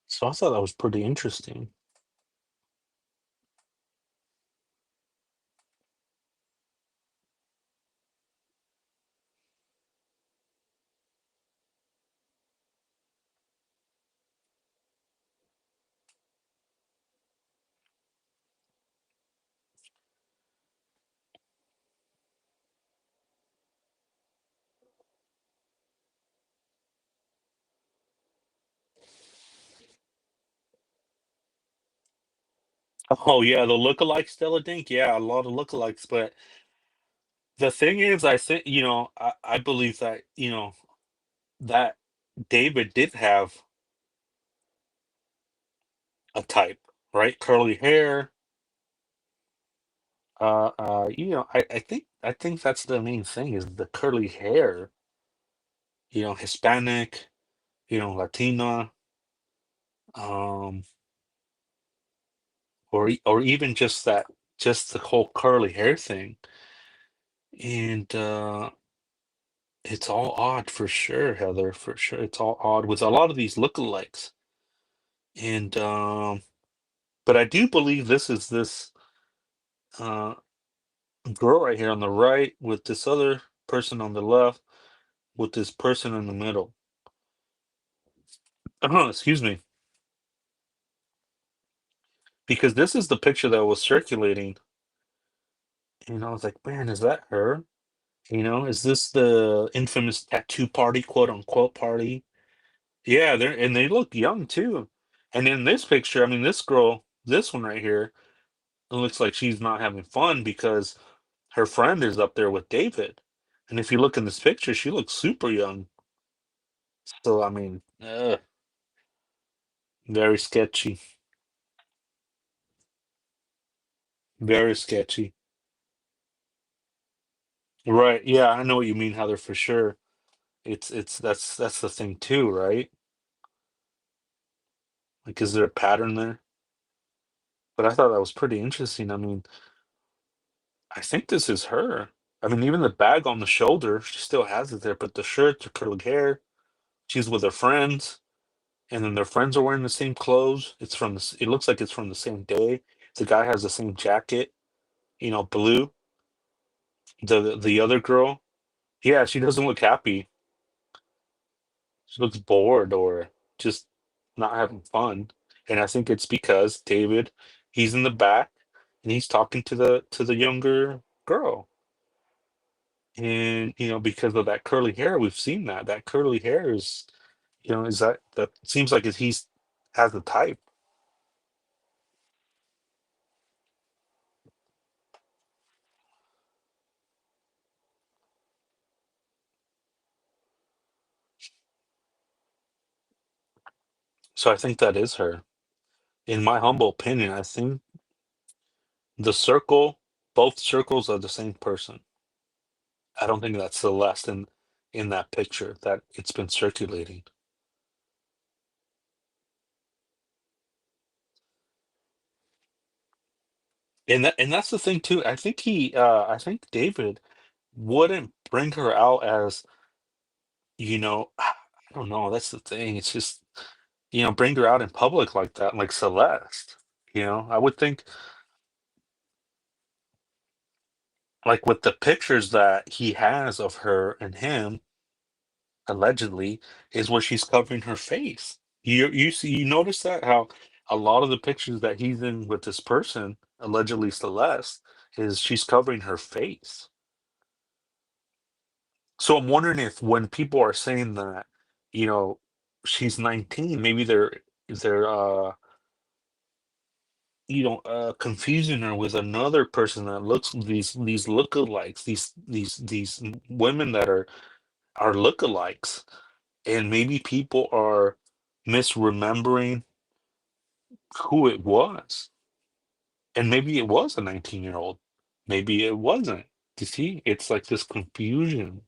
So I thought that was pretty interesting. Oh yeah, the lookalike Stella Dink. Yeah, a lot of lookalikes. But the thing is, I think I believe that that David did have a type, right? Curly hair. I think that's the main thing is the curly hair. Hispanic. Latina. Um, or even just the whole curly hair thing. And it's all odd for sure, Heather, for sure. It's all odd with a lot of these lookalikes. And but I do believe this uh girl right here on the right with this other person on the left with this person in the middle. Excuse me. Because this is the picture that was circulating, and I was like, man, is that her? Is this the infamous tattoo party, quote unquote party? Yeah, they look young too. And in this picture, I mean, this girl, this one right here, it looks like she's not having fun because her friend is up there with David. And if you look in this picture, she looks super young. So, I mean, very sketchy. Very sketchy. Right. Yeah, I know what you mean, Heather, for sure. That's the thing too, right? Like, is there a pattern there? But I thought that was pretty interesting. I mean, I think this is her. I mean, even the bag on the shoulder, she still has it there, but the shirt, the curly hair, she's with her friends, and then their friends are wearing the same clothes. It looks like it's from the same day. The guy has the same jacket, blue. The other girl, yeah, she doesn't look happy. She looks bored or just not having fun. And I think it's because David, he's in the back and he's talking to the younger girl. And because of that curly hair, we've seen that curly hair is that seems like he's has the type. So I think that is her. In my humble opinion, I think the circle, both circles are the same person. I don't think that's Celeste in that picture that it's been circulating. And that's the thing too. I think David wouldn't bring her out as, I don't know, that's the thing. It's just, bring her out in public like that, like Celeste. I would think like with the pictures that he has of her and him, allegedly, is where she's covering her face. You notice that how a lot of the pictures that he's in with this person, allegedly Celeste, is she's covering her face. So I'm wondering if when people are saying that, you know, she's 19, maybe they're confusing her with another person that looks these lookalikes, these women that are lookalikes, and maybe people are misremembering who it was, and maybe it was a 19-year-old, maybe it wasn't. You see, it's like this confusion,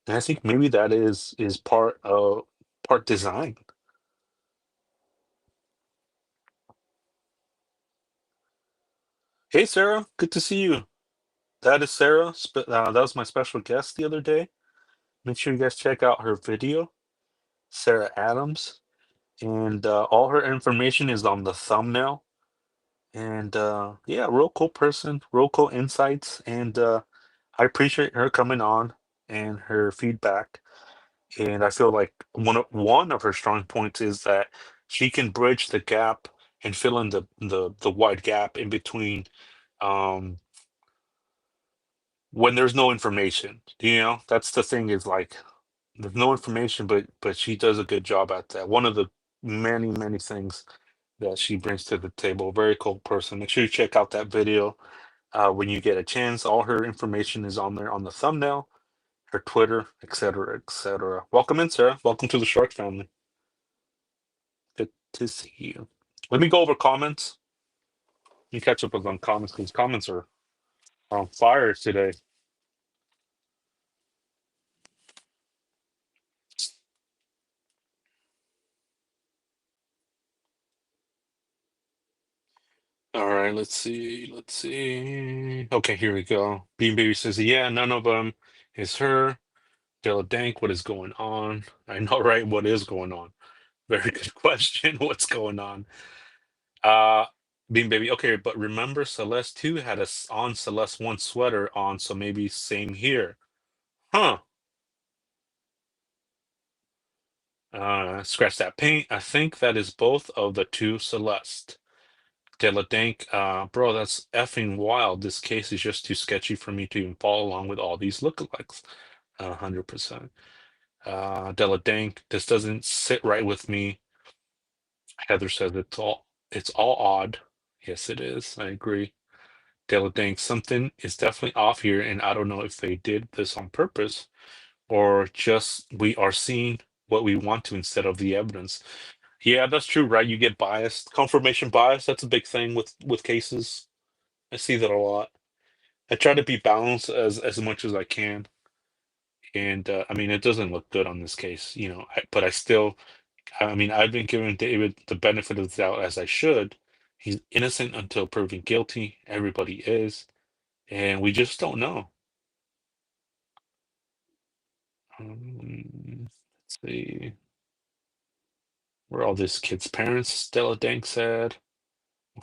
and I think maybe that is part design. Hey, Sarah, good to see you. That is Sarah. That was my special guest the other day. Make sure you guys check out her video, Sarah Adams, and all her information is on the thumbnail. And yeah, real cool person, real cool insights, and I appreciate her coming on and her feedback. And I feel like one of her strong points is that she can bridge the gap and fill in the wide gap in between um when there's no information. That's the thing is like there's no information, but she does a good job at that. One of the many things that she brings to the table. Very cool person. Make sure you check out that video when you get a chance. All her information is on there on the thumbnail, her Twitter, etc., etc. Welcome in, Sarah. Welcome to the Shark family. Good to see you. Let me go over comments. Let me catch up with on comments because comments are on fire today. All right, let's see. Let's see. Okay, here we go. Bean Baby says, yeah, none of them is her. Della Dank, what is going on? I know, right? What is going on? Very good question. What's going on? Uh Bean Baby. Okay, but remember Celeste too had a on Celeste one sweater on, so maybe same here. Huh. Scratch that paint. I think that is both of the two Celeste. Della Dank, bro, that's effing wild. This case is just too sketchy for me to even follow along with all these lookalikes. 100%. Della Dank, this doesn't sit right with me. Heather says it's all odd. Yes, it is. I agree. Della Dank, something is definitely off here, and I don't know if they did this on purpose or just we are seeing what we want to instead of the evidence. Yeah, that's true, right? You get biased, confirmation bias. That's a big thing with cases. I see that a lot. I try to be balanced as much as I can, and I mean, it doesn't look good on this case, but I still, I mean, I've been giving David the benefit of the doubt as I should. He's innocent until proven guilty. Everybody is, and we just don't know. Let's see. Where are all these kids' parents? Stella Dank said.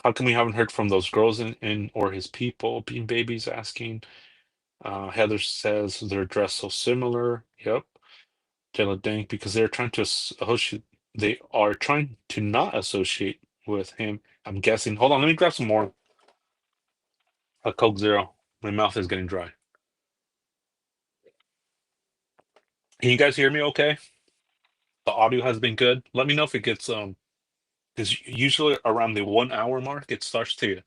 How come we haven't heard from those girls in or his people? Bean Baby's asking. Heather says they're dressed so similar. Yep. Stella Dank because they're trying to associate. They are trying to not associate with him. I'm guessing. Hold on, let me grab some more. A Coke Zero. My mouth is getting dry. Can you guys hear me okay? The audio has been good. Let me know if it gets because usually around the 1 hour mark it starts to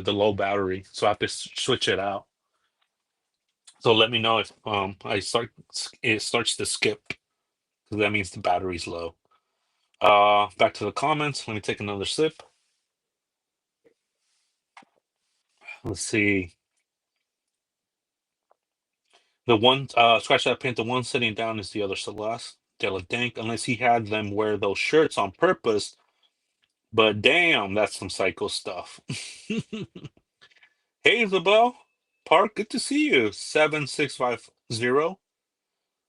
the low battery, so I have to switch it out. So let me know if it starts to skip because that means the battery's low. Back to the comments. Let me take another sip. Let's see. The one scratch that paint. The one sitting down is the other Celeste. Della Dank, unless he had them wear those shirts on purpose. But damn, that's some psycho stuff. Hey, Isabel Park, good to see you. 7650.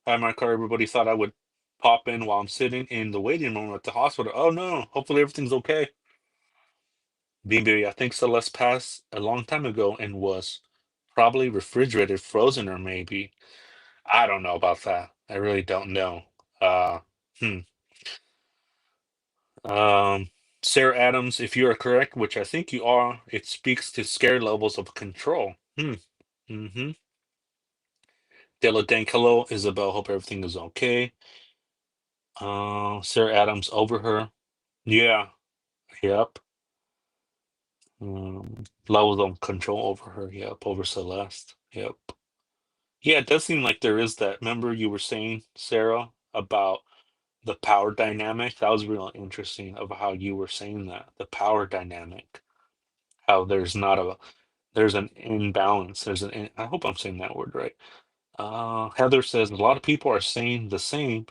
Hi, my car. Everybody thought I would pop in while I'm sitting in the waiting room at the hospital. Oh no, hopefully everything's okay. Bean Baby, I think Celeste passed a long time ago and was probably refrigerated, frozen, or maybe. I don't know about that. I really don't know. Uh, hmm. Um, Sarah Adams, if you are correct, which I think you are, it speaks to scare levels of control. Mm-hmm. Della Dank, hello, Isabel. Hope everything is okay. Sarah Adams over her. Yeah, yep. Levels of control over her. Yep, over Celeste. Yep. Yeah, it does seem like there is that. Remember you were saying, Sarah, about the power dynamic? That was really interesting of how you were saying that. The power dynamic. How there's an imbalance. I hope I'm saying that word right. Heather says a lot of people are saying the same.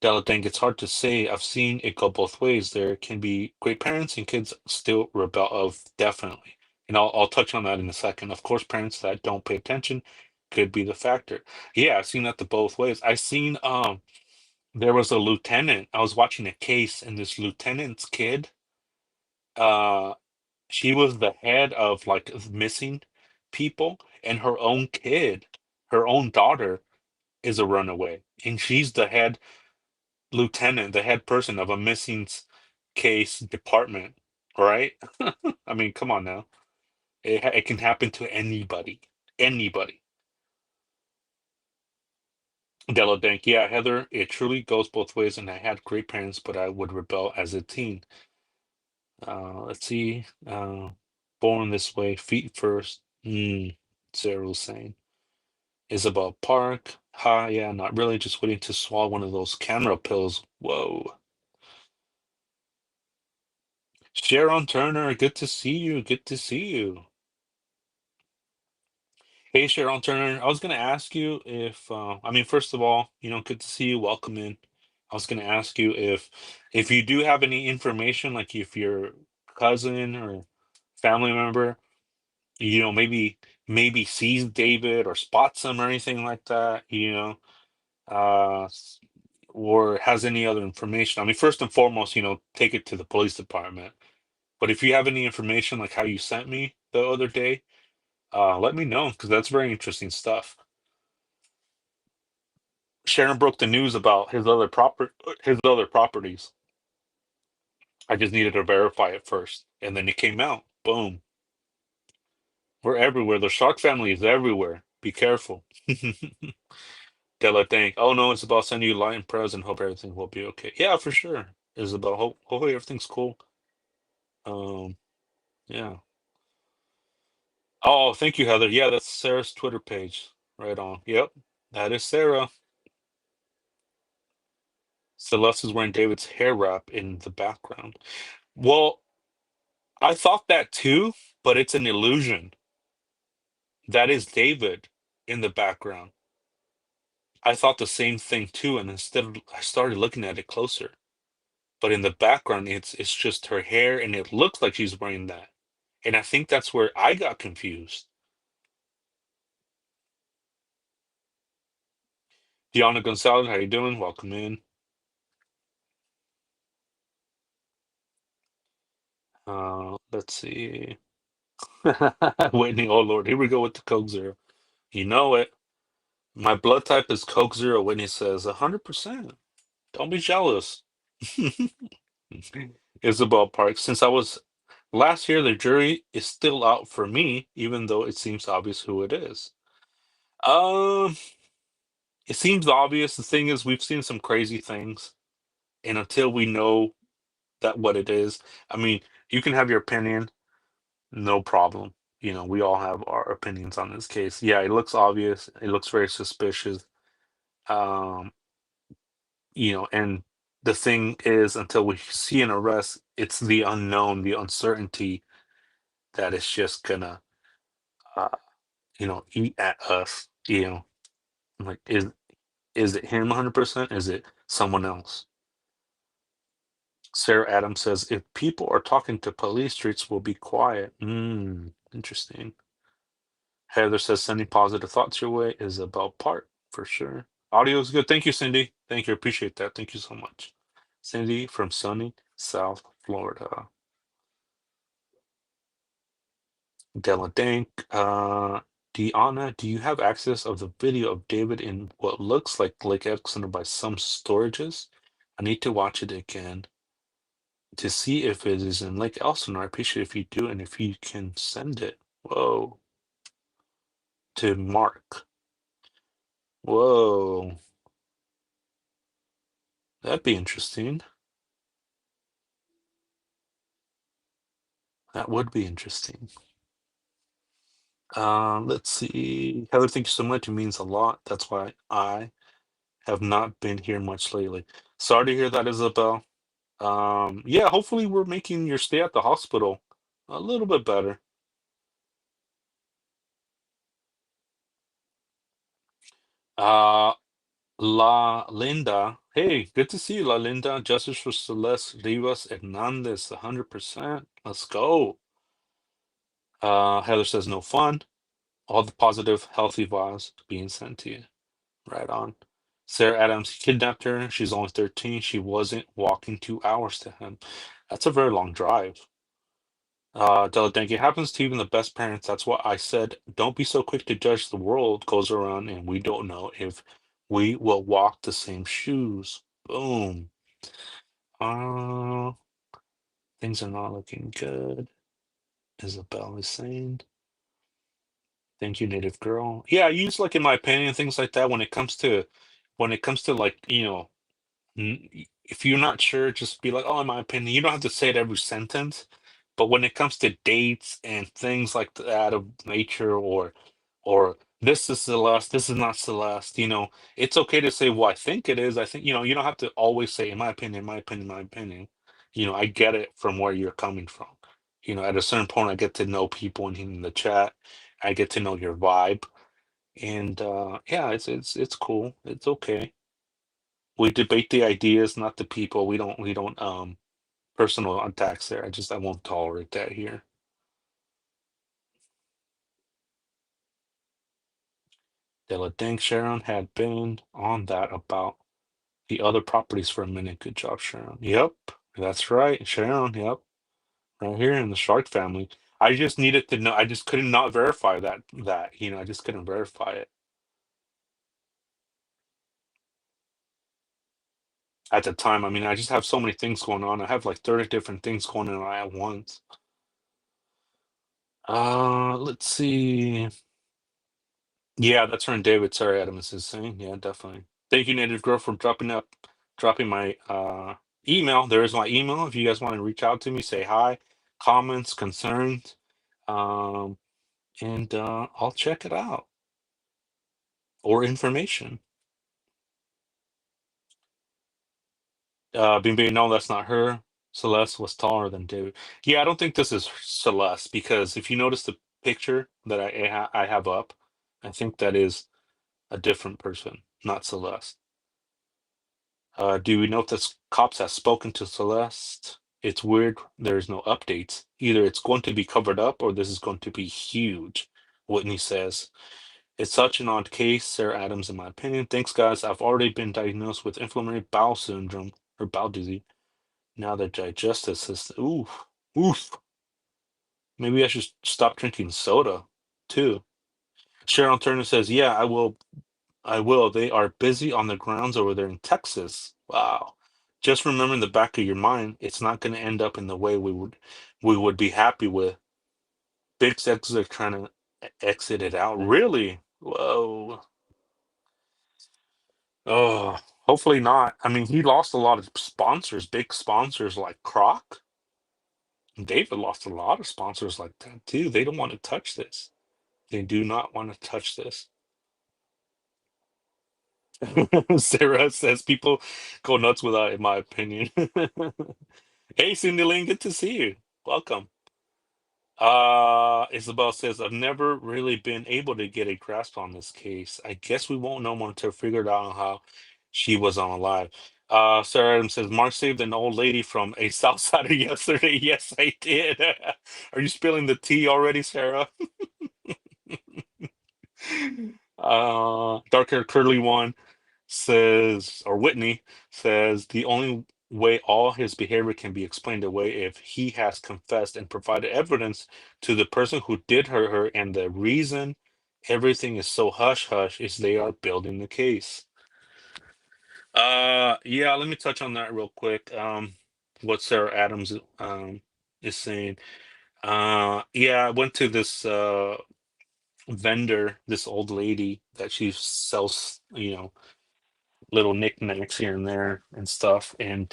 Della think it's hard to say. I've seen it go both ways. There can be great parents and kids still rebel of definitely. And I'll touch on that in a second. Of course, parents that don't pay attention could be the factor. Yeah, I've seen that the both ways. I seen there was a lieutenant. I was watching a case and this lieutenant's kid, uh she was the head of like missing people, and her own kid, her own daughter is a runaway. And she's the head lieutenant, the head person of a missing case department, right? I mean, come on now. It can happen to anybody. Anybody. Deladank, yeah, Heather, it truly goes both ways, and I had great parents, but I would rebel as a teen. Let's see. Born this way, feet first. Sarah was saying. Isabel Park. Ha, yeah, not really, just waiting to swallow one of those camera pills. Whoa. Sharon Turner, good to see you. Good to see you. Hey, Sharon Turner, I was going to ask you if, I mean, first of all, good to see you. Welcome in. I was going to ask you if you do have any information, like if your cousin or family member, maybe sees David or spots him or anything like that, uh, s- or has any other information. I mean, first and foremost, take it to the police department. But if you have any information like how you sent me the other day, let me know because that's very interesting stuff. Sharon broke the news about his other properties. I just needed to verify it first, and then it came out. Boom. We're everywhere. The Shark family is everywhere. Be careful. Della think, oh no, it's about sending you light and prayers and hope everything will be okay. Yeah, for sure. It's about hopefully everything's cool. Um, yeah. Oh, thank you, Heather. Yeah, that's Sarah's Twitter page. Right on. Yep, that is Sarah. Celeste is wearing David's hair wrap in the background. Well, I thought that too, but it's an illusion. That is David in the background. I thought the same thing too, and instead I started looking at it closer. But in the background, it's just her hair, and it looks like she's wearing that. And I think that's where I got confused. Diana Gonzalez, how you doing? Welcome in. Let's see. Whitney, oh Lord, here we go with the Coke Zero. You know it. My blood type is Coke Zero. Whitney says 100%. Don't be jealous. Isabel Parks, since I was last year, the jury is still out for me, even though it seems obvious who it is. Um, it seems obvious. The thing is, we've seen some crazy things, and until we know that what it is, I mean, you can have your opinion, no problem. We all have our opinions on this case. Yeah, it looks obvious. It looks very suspicious. Um, and the thing is, until we see an arrest, it's the unknown, the uncertainty that is just gonna, uh, eat at us. Like is it him 100%? Is it someone else? Sarah Adams says, if people are talking to police, streets will be quiet. Interesting. Heather says, sending positive thoughts your way is about part for sure. Audio is good. Thank you, Cindy. Thank you. Appreciate that. Thank you so much. Cindy from sunny South Florida. Della Dank. Deanna, do you have access of the video of David in what looks like Lake Elsinore by some storages? I need to watch it again to see if it is in Lake Elsinore. I appreciate if you do and if you can send it. Whoa. To Mark. Whoa. That'd be interesting. That would be interesting. Let's see. Heather, thank you so much. It means a lot. That's why I have not been here much lately. Sorry to hear that, Isabel. Yeah, hopefully we're making your stay at the hospital a little bit better. Uh, La Linda. Hey, good to see you, La Linda. Justice for Celeste Rivas Hernandez, 100%. Let's go. Heather says no fun. All the positive, healthy vibes being sent to you. Right on. Sarah Adams kidnapped her. She's only 13. She wasn't walking 2 hours to him. That's a very long drive. Deladank, it happens to even the best parents. That's what I said. Don't be so quick to judge. The world goes around and we don't know if we will walk the same shoes. Boom. Uh, things are not looking good. Isabel is saying. Thank you, native girl. Yeah, I use like in my opinion, things like that when it comes to like, if you're not sure, just be like, "Oh, in my opinion." You don't have to say it every sentence, but when it comes to dates and things like that of nature, or this is Celeste, this is not Celeste, it's okay to say, "Well, I think it is." I think, you don't have to always say, "In my opinion, my opinion, my opinion." I get it from where you're coming from. At a certain point, I get to know people in the chat. I get to know your vibe, and yeah, it's cool. It's okay. We debate the ideas, not the people. We don't personal attacks there. I won't tolerate that here. Della think Sharon had been on that about the other properties for a minute. Good job, Sharon. Yep, that's right, Sharon. Yep, right here in the Shark family. I just needed to know. I just couldn't not verify that. I just couldn't verify it at the time. I mean, I just have so many things going on. I have like 30 different things going on at once. Let's see. Yeah, that's her and David. Sorry, Adams is saying. Yeah, definitely. Thank you, Native Girl, for dropping my email. There is my email. If you guys want to reach out to me, say hi, comments, concerns, um, and I'll check it out. Or information. Being no, that's not her. Celeste was taller than David. Yeah, I don't think this is Celeste because if you notice the picture that I have up, I think that is a different person, not Celeste. Do we know if the cops have spoken to Celeste? It's weird. There's no updates. Either it's going to be covered up or this is going to be huge. Whitney says. It's such an odd case, Sarah Adams, in my opinion. Thanks, guys. I've already been diagnosed with inflammatory bowel syndrome or bowel disease. Now the digestive system. Oof. Oof. Maybe I should stop drinking soda too. Sharon Turner says, yeah, I will. I will. They are busy on the grounds over there in Texas. Wow. Just remember in the back of your mind, it's not going to end up in the way we would be happy with. Big Texas are trying to exit it out. Really? Whoa. Oh, hopefully not. I mean, he lost a lot of sponsors, big sponsors like Croc. David lost a lot of sponsors like that too. They don't want to touch this. They do not want to touch this. Sarah says people go nuts without, in my opinion. Hey, Cindy Lane, good to see you. Welcome. Isabel says, I've never really been able to get a grasp on this case. I guess we won't know until figured out how she was on alive. Sarah Adams says, Mark saved an old lady from a South Sider yesterday. Yes, I did. Are you spilling the tea already, Sarah? Dark hair curly one says, or Whitney says, the only way all his behavior can be explained away if he has confessed and provided evidence to the person who did hurt her. And the reason everything is so hush hush is they are building the case. Yeah, let me touch on that real quick. What Sarah Adams is saying. Yeah, I went to this vendor, this old lady that she sells, little knickknacks here and there and stuff. And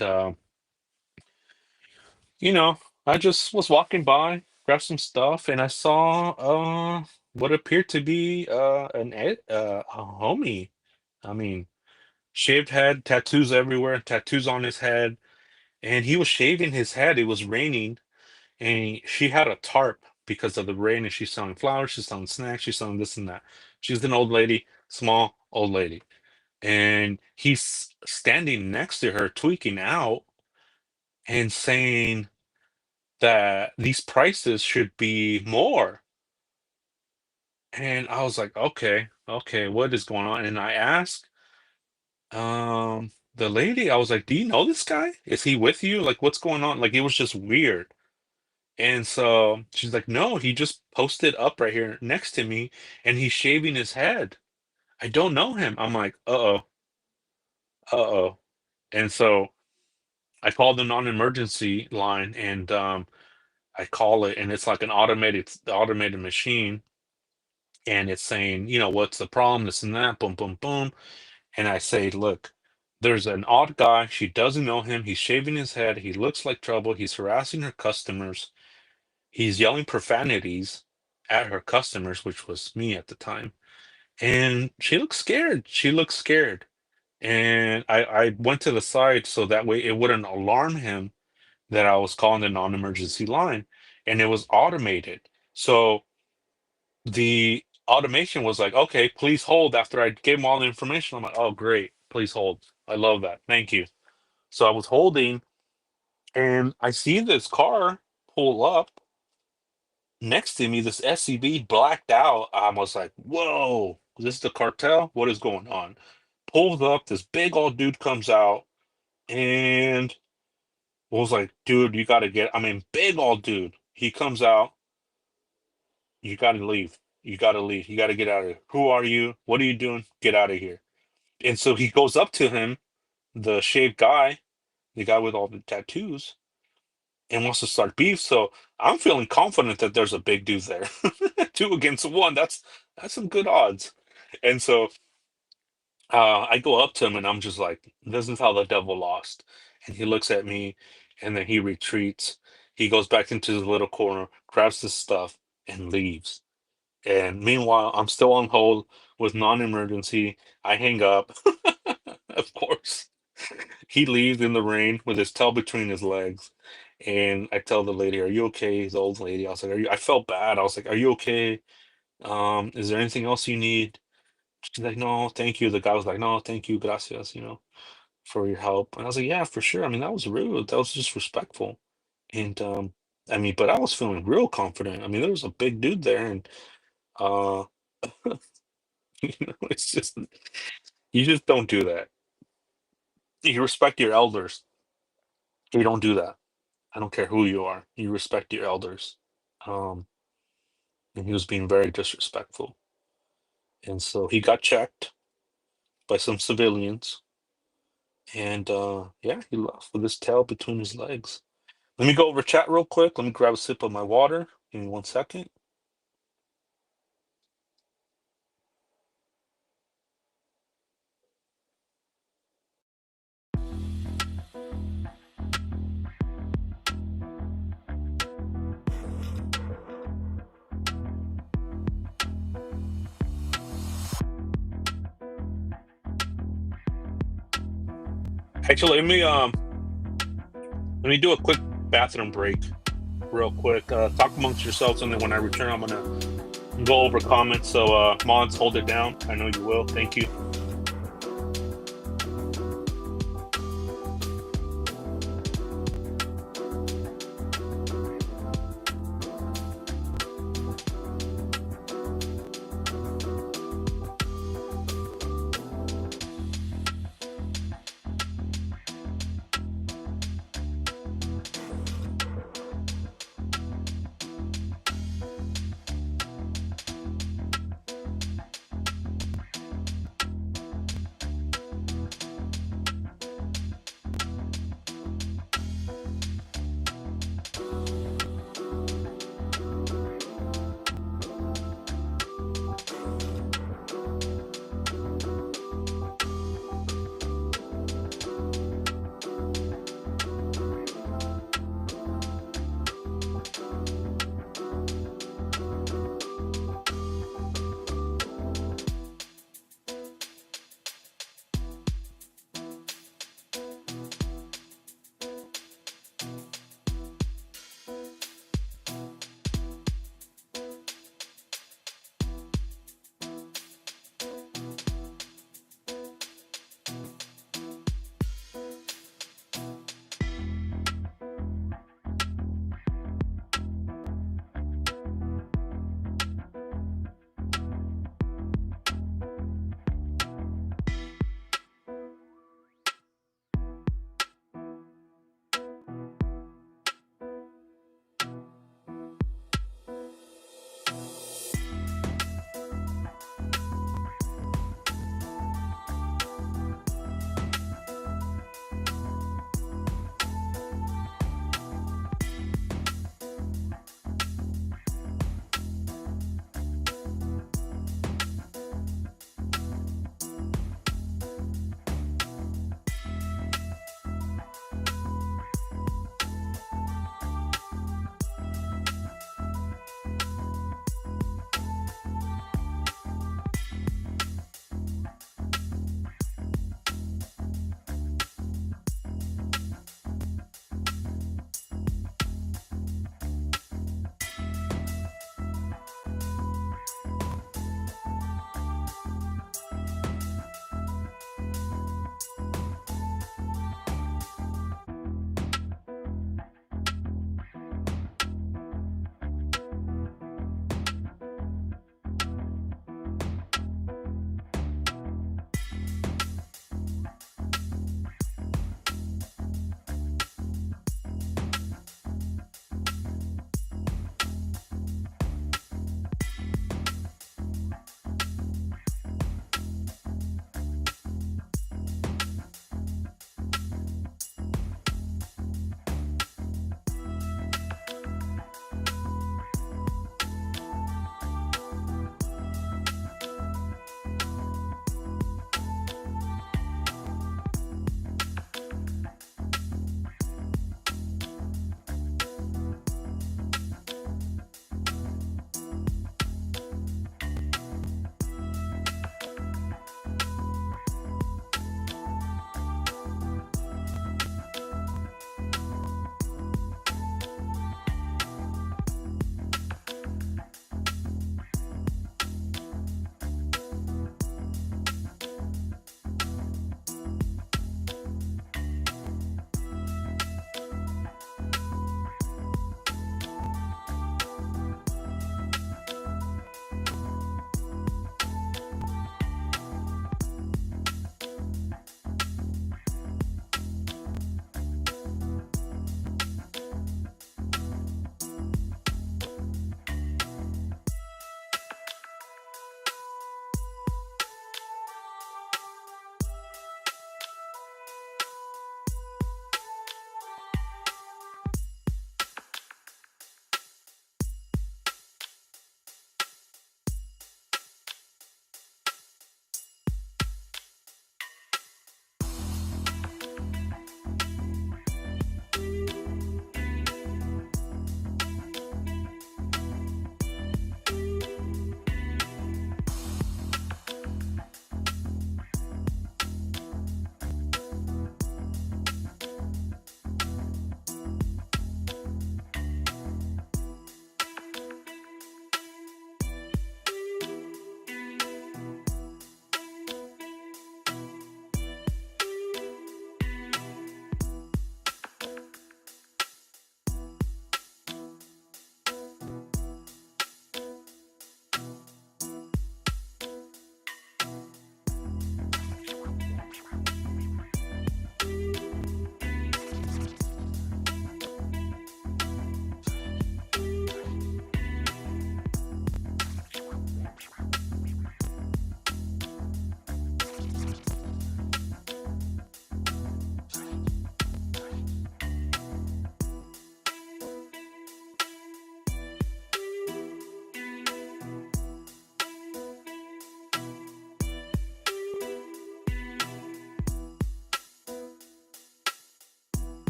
you know, I just was walking by, grabbed some stuff, and I saw what appeared to be a homie. I mean, shaved head, tattoos everywhere, tattoos on his head, and he was shaving his head. It was raining, and she had a tarp because of the rain, and she's selling flowers, she's selling snacks, she's selling this and that. She's an old lady, small old lady, and he's standing next to her, tweaking out and saying that these prices should be more. And I was like, okay, okay, what is going on? And I asked the lady, I was like, do you know this guy? Is he with you? Like, what's going on? Like, it was just weird. And so she's like, no, he just posted up right here next to me and he's shaving his head. I don't know him. I'm like, uh-oh, uh-oh. And so I called the non-emergency line and I call it and it's like an automated machine and it's saying, what's the problem, this and that, boom, boom, boom. And I say, look, there's an odd guy. She doesn't know him. He's shaving his head. He looks like trouble. He's harassing her customers. He's yelling profanities at her customers, which was me at the time. And she looks scared. She looks scared. And I went to the side so that way it wouldn't alarm him that I was calling the non-emergency line. And it was automated. So the automation was like, okay, please hold after I gave him all the information. I'm like, oh, great. Please hold. I love that. Thank you. So I was holding and I see this car pull up next to me, this SUV blacked out. I was like, whoa, is this the cartel? What is going on? Pulls up, this big old dude comes out and was like, dude, you got to get, I mean, big old dude. He comes out, you got to leave. You got to leave. You got to get out of here. Who are you? What are you doing? Get out of here. And so he goes up to him, the shaved guy, the guy with all the tattoos, and wants to start beef. So I'm feeling confident that there's a big dude there. 2 against 1. That's some good odds. And so I go up to him and I'm just like, this is how the devil lost. And he looks at me and then he retreats. He goes back into his little corner, grabs his stuff, and leaves. And meanwhile, I'm still on hold with non-emergency. I hang up, of course. He leaves in the rain with his tail between his legs. And I tell the lady, "Are you okay?" The old lady. I was like, "Are you?" I felt bad. I was like, "Are you okay? Is there anything else you need?" She's like, "No, thank you." The guy was like, "No, thank you, gracias, for your help." And I was like, "Yeah, for sure. I mean, that was rude. That was disrespectful." And I mean, but I was feeling real confident. I mean, there was a big dude there, and uh, it's just you just don't do that. You respect your elders. You don't do that. I don't care who you are. You respect your elders. Um, and he was being very disrespectful. And so he got checked by some civilians. And yeah, he left with his tail between his legs. Let me go over chat real quick. Let me grab a sip of my water. Give me 1 second. Actually, let me do a quick bathroom break real quick. Talk amongst yourselves, and then when I return, I'm gonna go over comments. So mods, hold it down. I know you will. Thank you.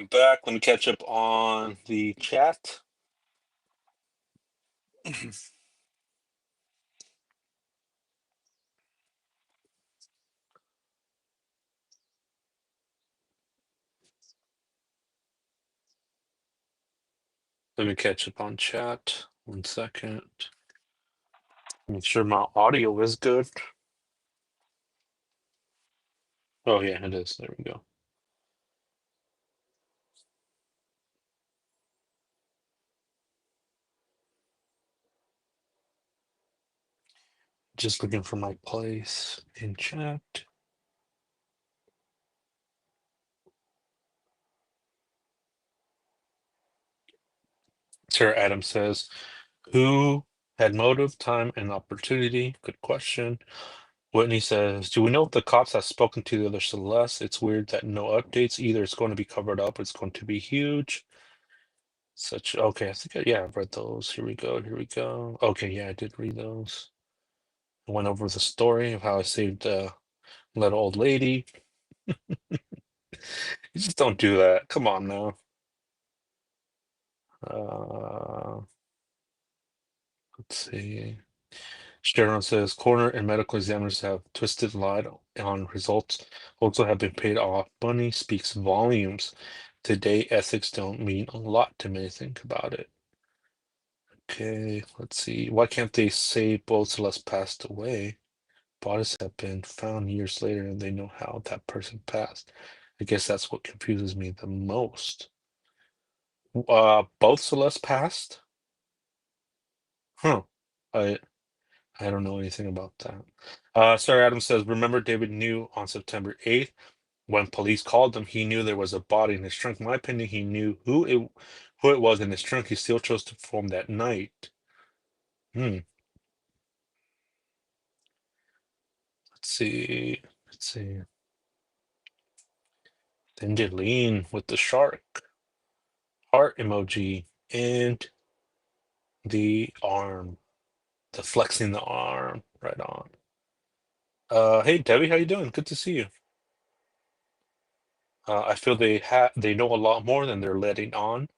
I'm back. Let me catch up on the chat. Let me catch up on chat. 1 second. Make sure my audio is good. Oh, yeah, it is. There we go. Just looking for my place in chat. Sarah Adams says, who had motive, time, and opportunity? Good question. Whitney says, do we know if the cops have spoken to the other Celeste? It's weird that no updates. Either it's going to be covered up or it's going to be huge. Okay, I think yeah, I've read those. Here we go, here we go. Okay, yeah, I did read those. I went over the story of how I saved a little old lady. You just don't do that. Come on now. Let's see. Sharon says coroner and medical examiners have twisted lied on results. Also have been paid off. Money speaks volumes. Today, ethics don't mean a lot to me. Think about it. Okay, let's see. Why can't they say both Celeste passed away? Bodies have been found years later and they know how that person passed. I guess that's what confuses me the most. Both Celeste passed? Huh. I I don't know anything about that. Sarah Adams says, remember David knew on September 8th when police called him, he knew there was a body in his trunk. In my opinion, he knew who it was in his trunk. He still chose to perform that night. Hmm. Let's see. Let's see. Then Jelene with the shark heart emoji and the arm, the flexing the arm. Right on. Hey Debbie, how you doing? Good to see you. I feel they know a lot more than they're letting on.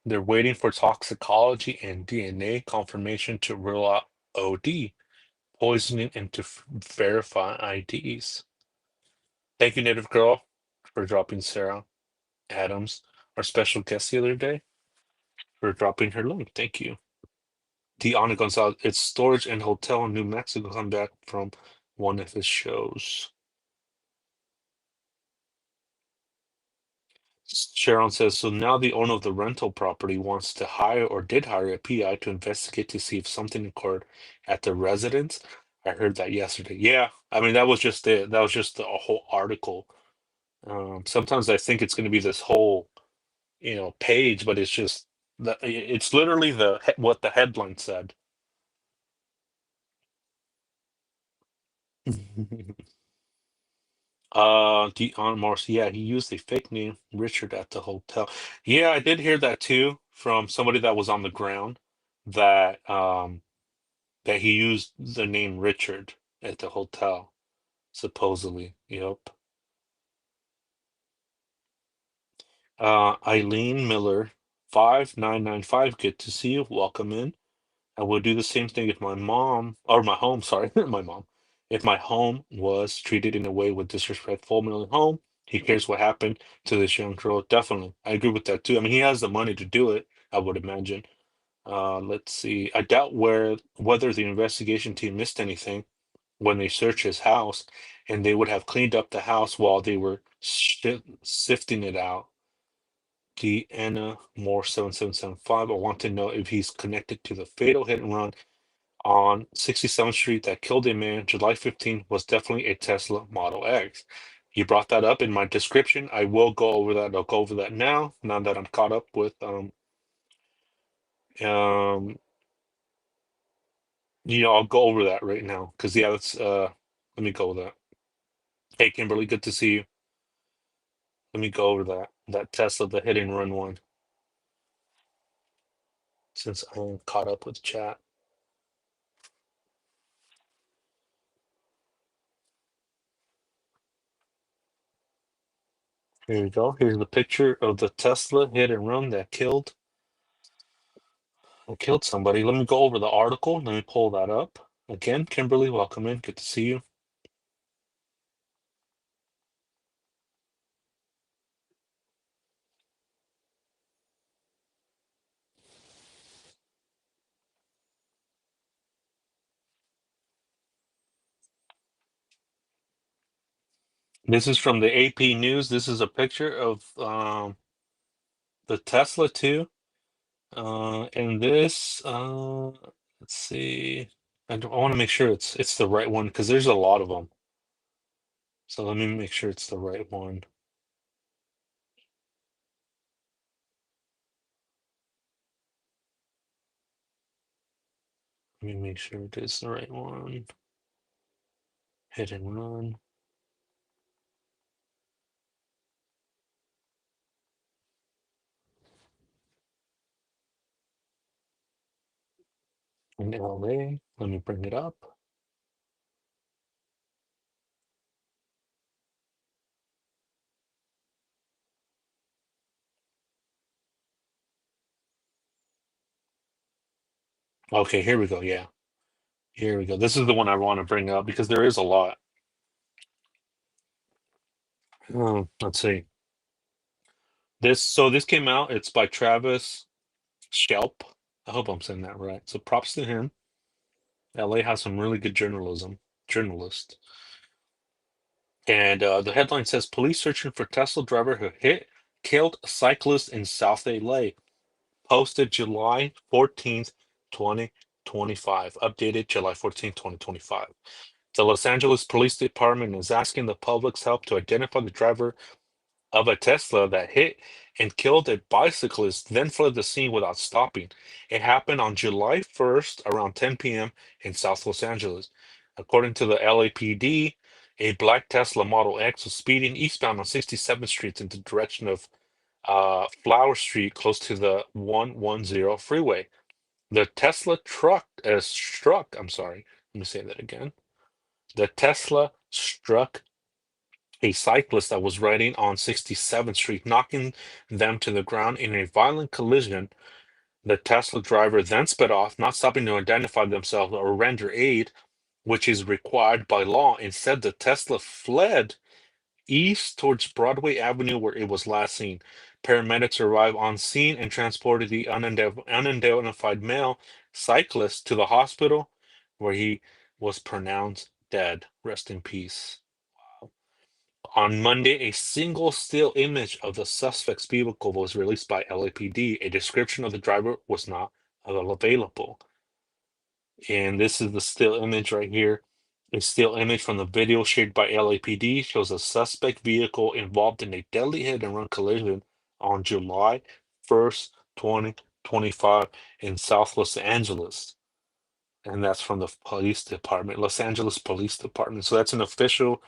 They're waiting for toxicology and DNA confirmation to rule out OD, poisoning, and to verify IDs. Thank you, Native Girl, for dropping Sarah Adams, our special guest the other day, for dropping her link. Thank you. Deanna Gonzalez, it's storage and hotel in New Mexico. Come back from one of his shows. Sharon says, so now the owner of the rental property wants to hire or did hire a PI to investigate to see if something occurred at the residence. I heard that yesterday. Yeah, I mean that was just it. That was just a whole article. Sometimes I think it's going to be this whole, page, but it's just it's literally what the headline said. Dion Morse, yeah, he used a fake name, Richard, at the hotel. Yeah, I did hear that too from somebody that was on the ground that he used the name Richard at the hotel, supposedly. Yep. Eileen Miller, 5995, good to see you. Welcome in. I would do the same thing if my mom, or my home, sorry, my mom, if my home was treated in a way with disrespectful mental home. He cares what happened to this young girl. Definitely. I agree with that too. I mean, he has the money to do it, I would imagine. Let's see. I doubt whether the investigation team missed anything when they searched his house, and they would have cleaned up the house while they were sifting it out. Deanna Moore 7775. I want to know if he's connected to the fatal hit and run on 67th Street that killed a man July 15th was definitely a Tesla Model X. You brought that up in my description. I will go over that. I'll go over that now that I'm caught up with um I'll go over that right now because yeah, let me go with that. Hey Kimberly, good to see you. Let me go over that Tesla, the hit and run one, since I'm caught up with chat. Here you go. Here's the picture of the Tesla hit and run that killed somebody. Let me go over the article. Let me pull that up. Again, Kimberly, welcome in. Good to see you. This is from the AP News. This is a picture of the Tesla too. And this, let's see. I want to make sure it's the right one because there's a lot of them. So let me make sure it's the right one. Let me make sure it is the right one. Hit and run. In LA. Let me bring it up. Okay, here we go. Yeah, here we go. This is the one I want to bring up because there is a lot. Let's see. So this came out. It's by Travis Shelp. I hope I'm saying that right. So props to him. LA has some really good journalists. And the headline says police searching for Tesla driver who killed a cyclist in South LA. Posted July 14th, 2025. Updated July 14th, 2025. The Los Angeles Police Department is asking the public's help to identify the driver of a Tesla that hit and killed a bicyclist, then fled the scene without stopping. It happened on July 1st around 10 p.m. in South Los Angeles. According to the LAPD, a black Tesla Model X was speeding eastbound on 67th Street in the direction of Flower Street, close to the 110 freeway. The Tesla I'm sorry, let me say that again. The Tesla struck a cyclist that was riding on 67th Street, knocking them to the ground in a violent collision. The Tesla driver then sped off, not stopping to identify themselves or render aid, which is required by law. Instead, the Tesla fled east towards Broadway Avenue, where it was last seen. Paramedics arrived on scene and transported the unidentified male cyclist to the hospital, where he was pronounced dead. Rest in peace. On Monday, a single still image of the suspect's vehicle was released by LAPD. A description of the driver was not available. And this is the still image right here. A still image from the video shared by LAPD shows a suspect vehicle involved in a deadly hit and run collision on July 1st, 2025 in South Los Angeles. And that's from the police department, Los Angeles Police Department. So that's an official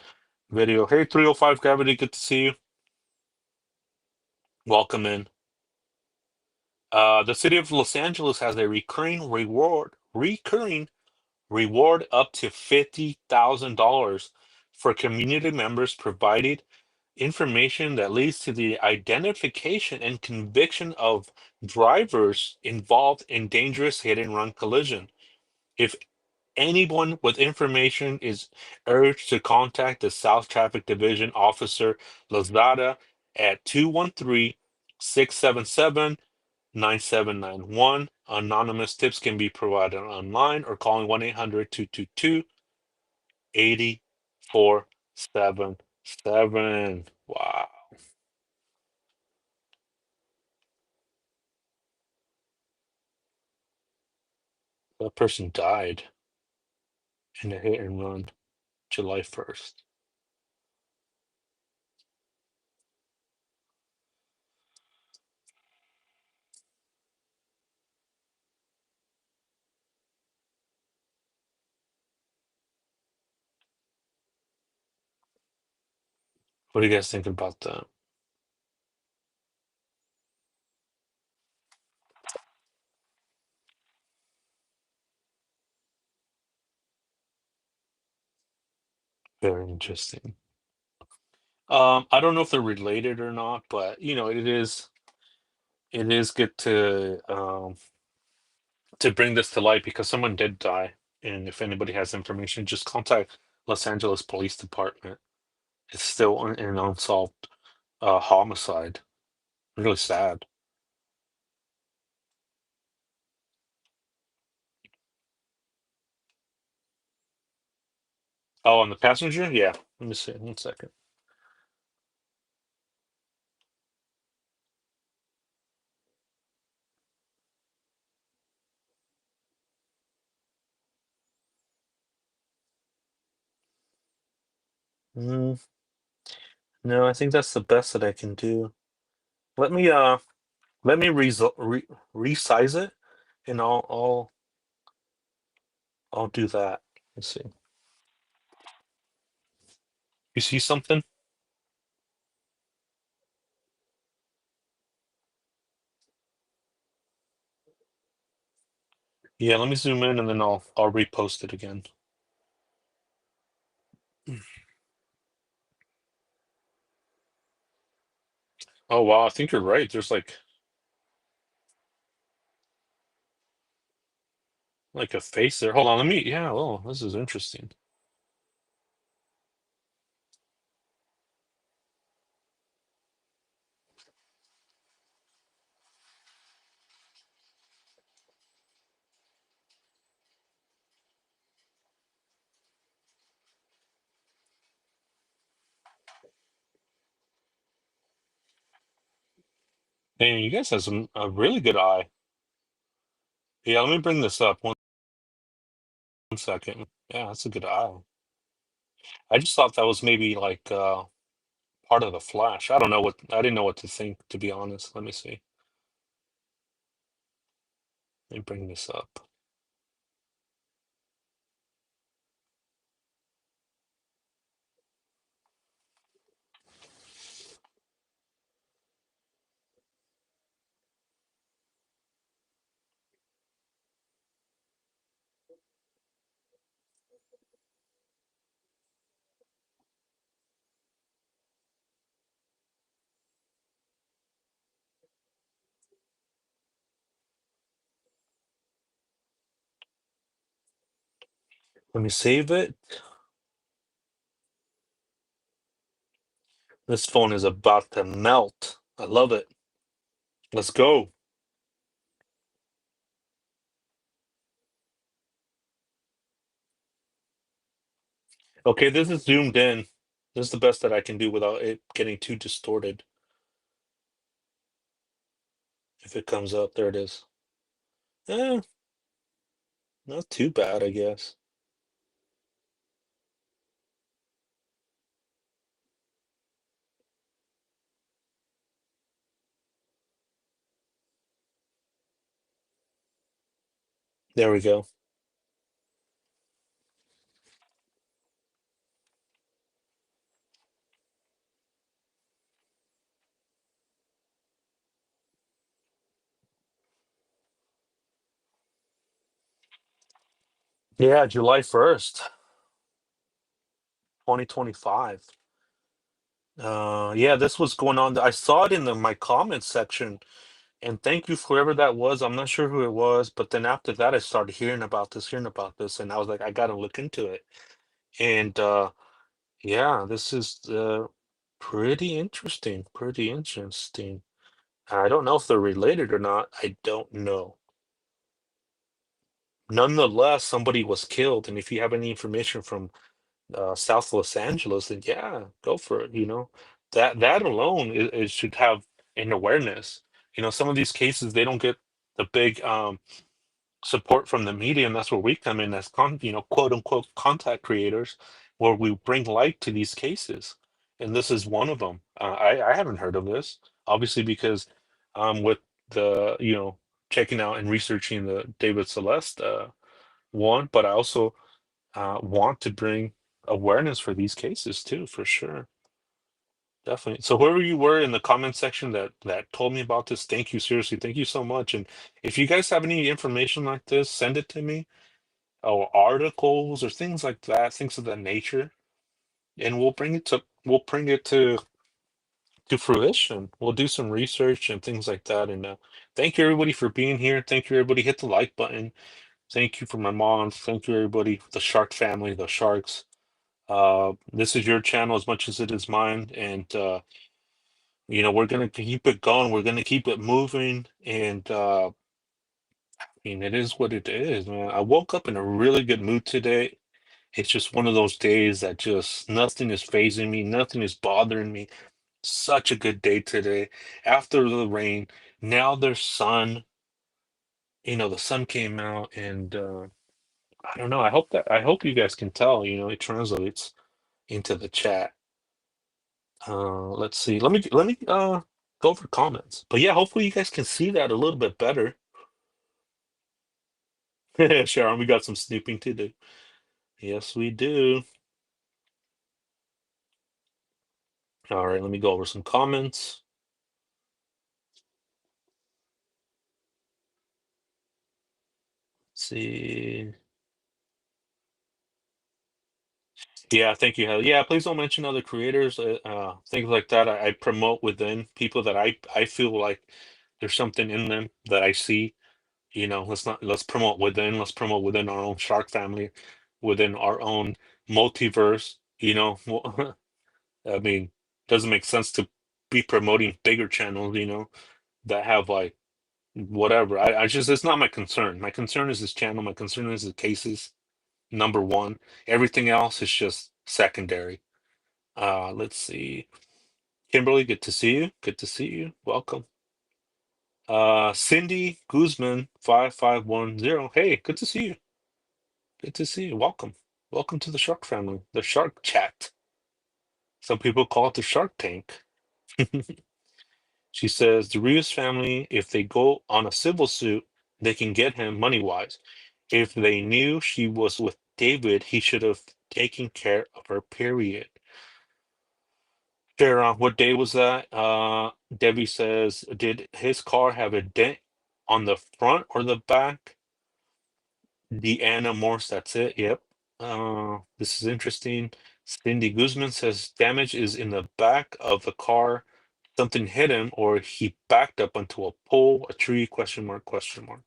video. Hey, 305 Gravity, good to see you. Welcome in. The city of Los Angeles has a recurring reward up to $50,000 for community members provided information that leads to the identification and conviction of drivers involved in dangerous hit and run collision. If anyone with information is urged to contact the South Traffic Division Officer Lozada at 213-677-9791. Anonymous tips can be provided online or calling 1-800-222-8477. Wow. That person died in a hit and run July 1st. What do you guys think about that? Very interesting. I don't know if they're related or not, but you know, it is good to bring this to light because someone did die, and if anybody has information, just contact Los Angeles Police Department. It's still an unsolved homicide. Really sad. Oh, on the passenger? Yeah. Let me see. 1 second. Mm, no, I think that's the best that I can do. Let me let me resize it, and I'll do that. Let's see. You see something? Yeah, let me zoom in and then I'll repost it again. Oh wow, I think you're right. There's like a face there. Hold on, let me yeah, oh, this is interesting. Hey, you guys have a really good eye. Yeah, let me bring this up 1 second. Yeah, that's a good eye. I just thought that was maybe like part of the flash. I didn't know what to think, to be honest. Let me see. Let me bring this up. Let me save it. This phone is about to melt. I love it. Let's go. Okay, this is zoomed in. This is the best that I can do without it getting too distorted. If it comes up, there it is. Eh, not too bad, I guess. There we go. Yeah, July 1st, 2025. Yeah, this was going on. I saw it in my comments section, and thank you for whoever that was. I'm not sure who it was, but then after that, I started hearing about this, and I was like, I gotta look into it. And yeah, this is pretty interesting. Pretty interesting. I don't know if they're related or not. I don't know. Nonetheless, somebody was killed, and if you have any information from South Los Angeles, then yeah, go for it. That alone is should have an awareness. Some of these cases they don't get the big support from the media, and that's where we come in as quote unquote contact creators, where we bring light to these cases. And this is one of them. I haven't heard of this, obviously, because with the checking out and researching the David Celeste one, but I also want to bring awareness for these cases too, for sure. Definitely. So whoever you were in the comment section that told me about this, thank you. Seriously, thank you so much. And if you guys have any information like this, send it to me, or articles or things like that, things of that nature. and we'll bring it to fruition. We'll do some research and things like that. And thank you everybody for being here. Thank you everybody. Hit the like button. Thank you for my mom. Thank you everybody, the Shark family, the Sharks. This is your channel as much as it is mine, and we're gonna keep it going. We're gonna keep it moving, and I mean, it is what it is, man. I woke up in a really good mood today. It's just one of those days that just nothing is phasing me, nothing is bothering me. Such a good day today. After the rain, now there's sun. The sun came out, and I don't know. I hope you guys can tell. It translates into the chat. Let's see. Let me go over comments. But yeah, hopefully you guys can see that a little bit better. Sharon, we got some snooping to do. Yes, we do. All right, let me go over some comments. Let's see. Yeah, thank you, Heather. Yeah, please don't mention other creators, things like that. I promote within people that I feel like there's something in them that I see. Let's promote within. Let's promote within our own Shark family, within our own multiverse. I mean, doesn't make sense to be promoting bigger channels. That have like whatever. I just it's not my concern. My concern is this channel. My concern is the cases. Number one. Everything else is just secondary. Let's see. Kimberly, good to see you. Good to see you. Welcome. Cindy Guzman 5510. Hey, good to see you. Good to see you. Welcome. Welcome to the Shark family. The Shark Chat. Some people call it the Shark Tank. She says the Rios family, if they go on a civil suit, they can get him money wise. If they knew she was with David, he should have taken care of her, period. Sharon, what day was that? Debbie says, did his car have a dent on the front or the back? Deanna Morse, that's it. Yep. This is interesting. Cindy Guzman says damage is in the back of the car. Something hit him, or he backed up onto a pole, a tree, question mark, question mark.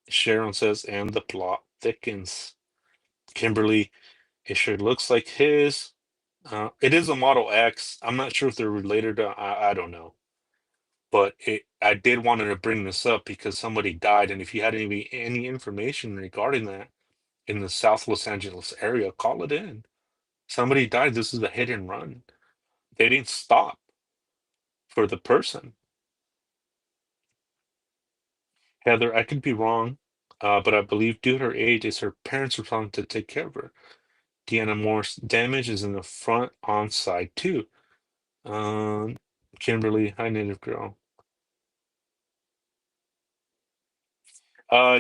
Sharon says, and the plot thickens. Kimberly, it sure looks like his. It is a Model X. I'm not sure if they're related. I don't know. But I did wanted to bring this up because somebody died, and if you had any information regarding that in the South Los Angeles area, call it in. Somebody died. This is a hit and run. They didn't stop for the person. Heather, I could be wrong, but I believe due to her age, it's her parents' responsibility to take care of her. Deanna Morse, damage is in the front on side too. Um, Kimberly, hi native girl.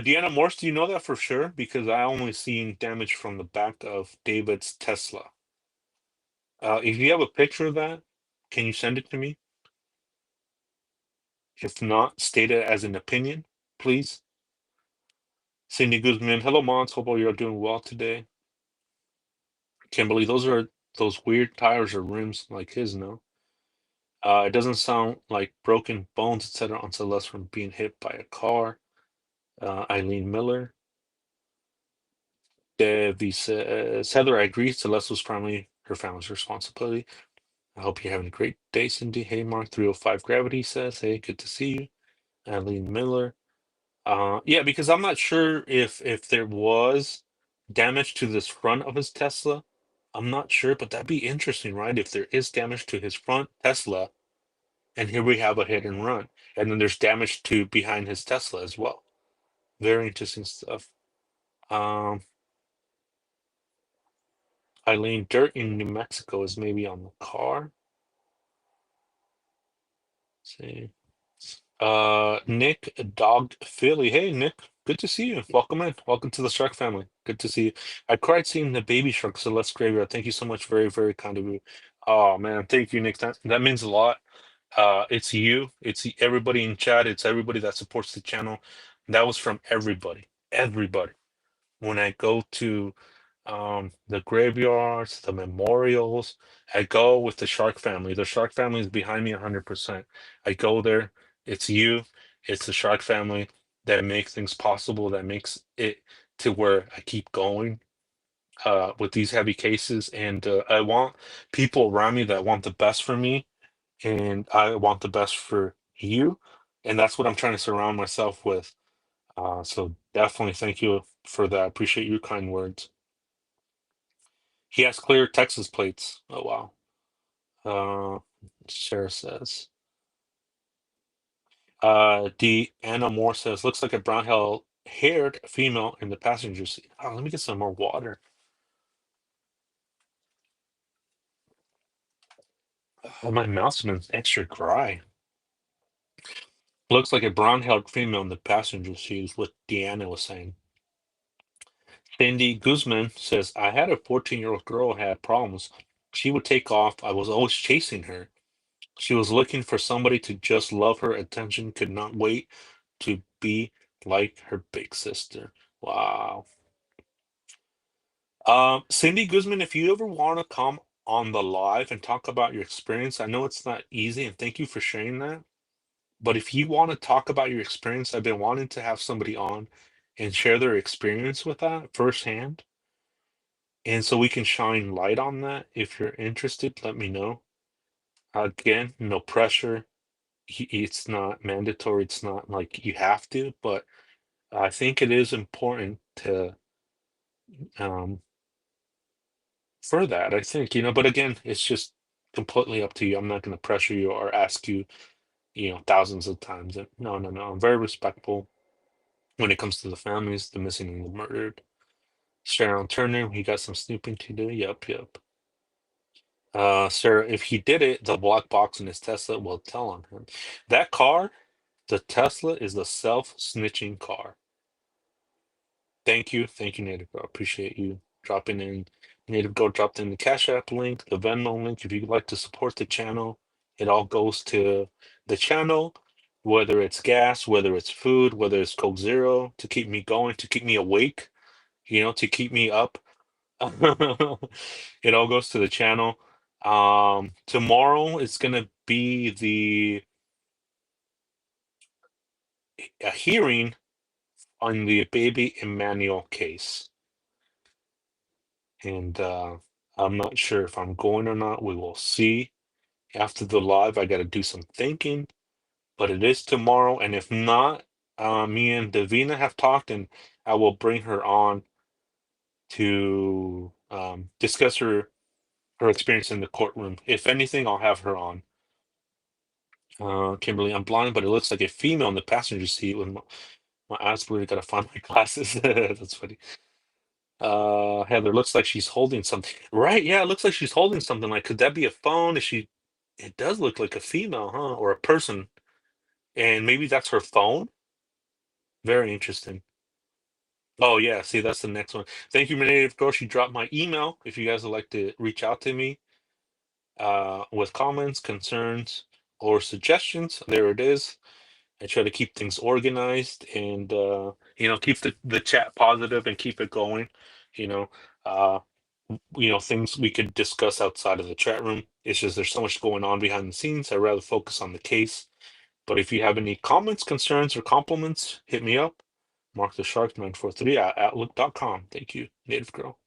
Deanna Morse, do you know that for sure? Because I only seen damage from the back of David's Tesla. If you have a picture of that, can you send it to me? If not, state it as an opinion, please. Cindy Guzman, hello, Mons. Hope all you're doing well today. Kimberly, those weird tires or rims like his, no? It doesn't sound like broken bones, etc. on Celeste from being hit by a car. Eileen Miller. Debbie says, Heather, I agree. Celeste was primarily her family's responsibility. I hope you're having a great day, Cindy. Hey, Mark 305 Gravity says, hey, good to see you. Eileen Miller. Yeah, because I'm not sure if there was damage to this front of his Tesla. I'm not sure, but that'd be interesting, right? If there is damage to his front Tesla, and here we have a hit and run, and then there's damage to behind his Tesla as well. Very interesting stuff. Um, Eileen, dirt in New Mexico is maybe on the car. Let's see. Nick Dog Philly. Hey, Nick. Good to see you. Welcome in. Welcome to the Shark family. Good to see you. I cried seeing the baby shark, Celeste Graveyard. Thank you so much. Very, very kind of you. Oh man, thank you, Nick. That means a lot. It's you. It's everybody in chat. It's everybody that supports the channel. That was from everybody. Everybody. When I go to The graveyards, the memorials. I go with the Shark family. The Shark family is behind me 100%. I go there. It's you. It's the Shark family that makes things possible, that makes it to where I keep going with these heavy cases. And I want people around me that want the best for me, and I want the best for you. And that's what I'm trying to surround myself with. So definitely thank you for that. I appreciate your kind words. He has clear Texas plates. Oh wow. Uh, Sarah says. Anna Moore says, looks like a haired female in the passenger seat. Oh, let me get some more water. Oh, my mouth's been extra dry. Looks like a brown-haired female in the passenger seat is what Deanna was saying. Cindy Guzman says, I had a 14-year-old girl who had problems. She would take off. I was always chasing her. She was looking for somebody to just love her attention, could not wait to be like her big sister. Wow. Cindy Guzman, if you ever want to come on the live and talk about your experience, I know it's not easy, and thank you for sharing that. But if you want to talk about your experience, I've been wanting to have somebody on and share their experience with that firsthand. And so we can shine light on that. If you're interested, let me know. Again, no pressure. It's not mandatory. It's not like you have to, but I think it is important to um for that. I think, but again, it's just completely up to you. I'm not going to pressure you or ask you, thousands of times. And no, no, no. I'm very respectful when it comes to the families, the missing and the murdered. Sharon Turner, he got some snooping to do. Yep, yep. Sir, if he did it, the black box in his Tesla will tell on him. That car, the Tesla, is the self-snitching car. Thank you, Native Girl. Appreciate you dropping in. Native Girl dropped in the Cash App link, the Venmo link. If you'd like to support the channel, it all goes to the channel, whether it's gas, whether it's food, whether it's Coke Zero, to keep me going, to keep me awake, to keep me up. It all goes to the channel. Tomorrow it's gonna be a hearing on the baby Emmanuel case. And I'm not sure if I'm going or not. We will see. After the live, I got to do some thinking, but it is tomorrow. And if not, me and Davina have talked, and I will bring her on to discuss her experience in the courtroom. If anything, I'll have her on. Kimberly, I'm blind, but it looks like a female in the passenger seat with my eyes blurry. Gotta find my glasses. That's funny. Heather, looks like she's holding something. Right, yeah, it looks like she's holding something. Like, could that be a phone? Is she? It does look like a female, huh? Or a person. And maybe that's her phone. Very interesting. Oh yeah, see, that's the next one. Thank you, Renee. Of course, you dropped my email if you guys would like to reach out to me with comments, concerns, or suggestions. There it is. I try to keep things organized and keep the chat positive and keep it going. You know, uh, things we could discuss outside of the chat room. It's just there's so much going on behind the scenes. I'd rather focus on the case. But if you have any comments, concerns, or compliments, hit me up. Mark the Shark 943 at outlook.com. Thank you, Native Girl.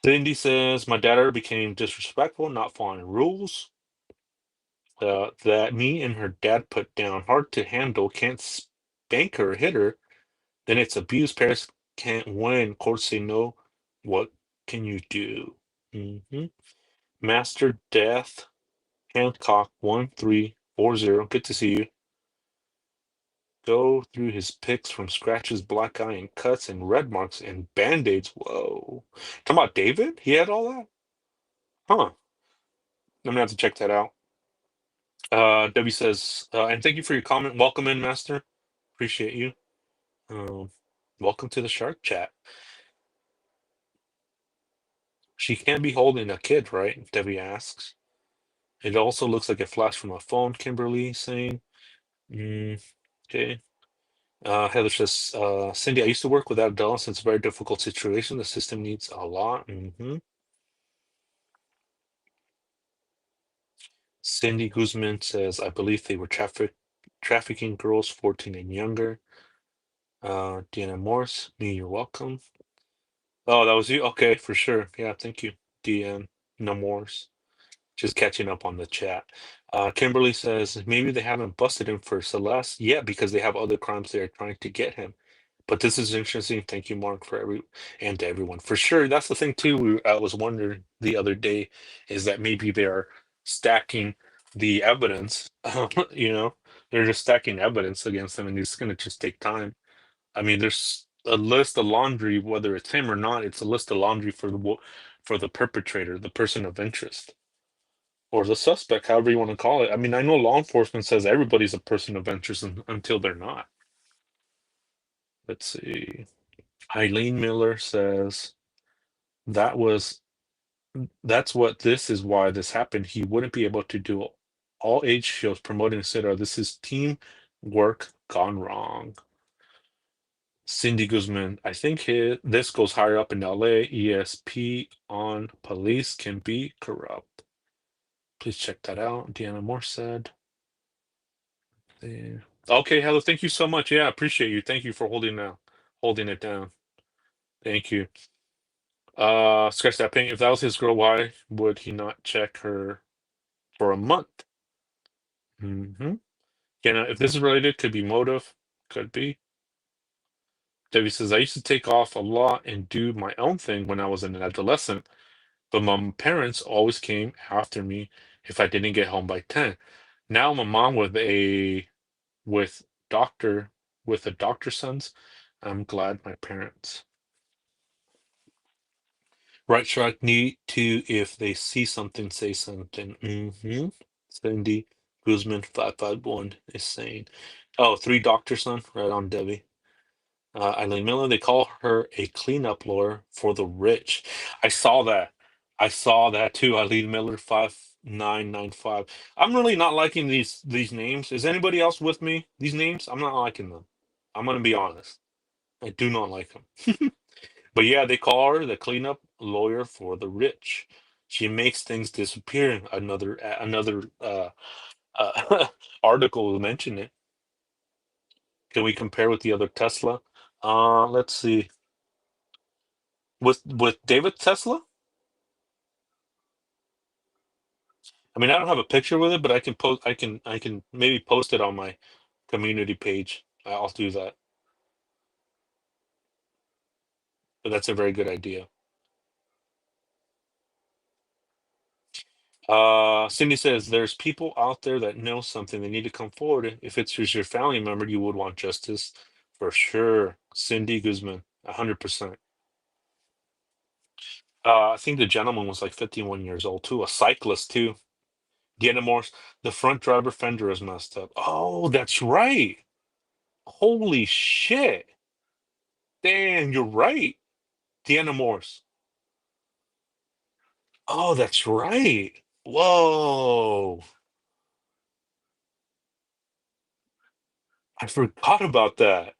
Cindy says my daughter became disrespectful, not following rules. That me and her dad put down, hard to handle, can't spank her or hit her. Then it's abuse. Parents can't win. Courts say no. What can you do? Master Death Hancock 1340. Good to see you. Go through his pics from scratches, black eye, and cuts, and red marks, and band-aids. Whoa. Talking about David? He had all that? Huh. I'm gonna have to check that out. Debbie says, and thank you for your comment. Welcome in, Master. Appreciate you. Um, welcome to the Shark Chat. She can't be holding a kid, right? Debbie asks. It also looks like a flash from a phone, Kimberly saying. Okay. Heather says, Cindy, I used to work with adults. It's a very difficult situation. The system needs a lot. Cindy Guzman says, I believe they were trafficking girls 14 and younger. Deanna Morse, me, you're welcome. Oh, that was you? Okay, for sure. Yeah, thank you, Deanna Morse. Just catching up on the chat. Kimberly says, maybe they haven't busted him for Celeste yet because they have other crimes they are trying to get him. But this is interesting. Thank you, Mark, for and to everyone. For sure. That's the thing too. I was wondering the other day is that maybe they're stacking the evidence. You know, they're just stacking evidence against them, and it's going to just take time. I mean, there's a list of laundry, whether it's him or not. It's a list of laundry for for the perpetrator, the person of interest, or the suspect, however you want to call it. I mean, I know law enforcement says everybody's a person of interest until they're not. Let's see. Eileen Miller says that was that's what this is why this happened. He wouldn't be able to do all age shows promoting etc. This is team work gone wrong. Cindy Guzman, I think this goes higher up in LA. ESP on police can be corrupt. Please check that out. Deanna Moore said. Yeah. Okay, hello. Thank you so much. Yeah, appreciate you. Thank you for holding it down. Thank you. Scratch that pain. If that was his girl, why would he not check her for a month? Mm-hmm. If this is related, could be motive, could be. Debbie says, I used to take off a lot and do my own thing when I was an adolescent, but my parents always came after me if I didn't get home by 10. Now I'm a mom with doctor with a doctor's sons. I'm glad my parents. Right shark need to if they see something, say something. Cindy Guzman 551 is saying. Oh, three doctor son, right on Debbie. Eileen Miller, they call her a cleanup lawyer for the rich. I saw that. I saw that too. Eileen Miller 5995. I'm really not liking these names. Is anybody else with me? These names? I'm not liking them. I'm gonna be honest. I do not like them. But yeah, they call her the cleanup lawyer for the rich. She makes things disappear. Another article mentioned it. Can we compare with the other Tesla? Let's see. With David Tesla? I mean, I don't have a picture with it, but I can post. I can maybe post it on my community page. I'll do that. But that's a very good idea. Cindy says there's people out there that know something. They need to come forward. If it's just your family member, you would want justice for sure. Cindy Guzman, 100%. I think the gentleman was like 51 years old too, a cyclist too. Deanna Morse, the front driver fender is messed up. Oh, that's right. Holy shit. Damn, you're right. Deanna Morse. Oh, that's right. Whoa. I forgot about that.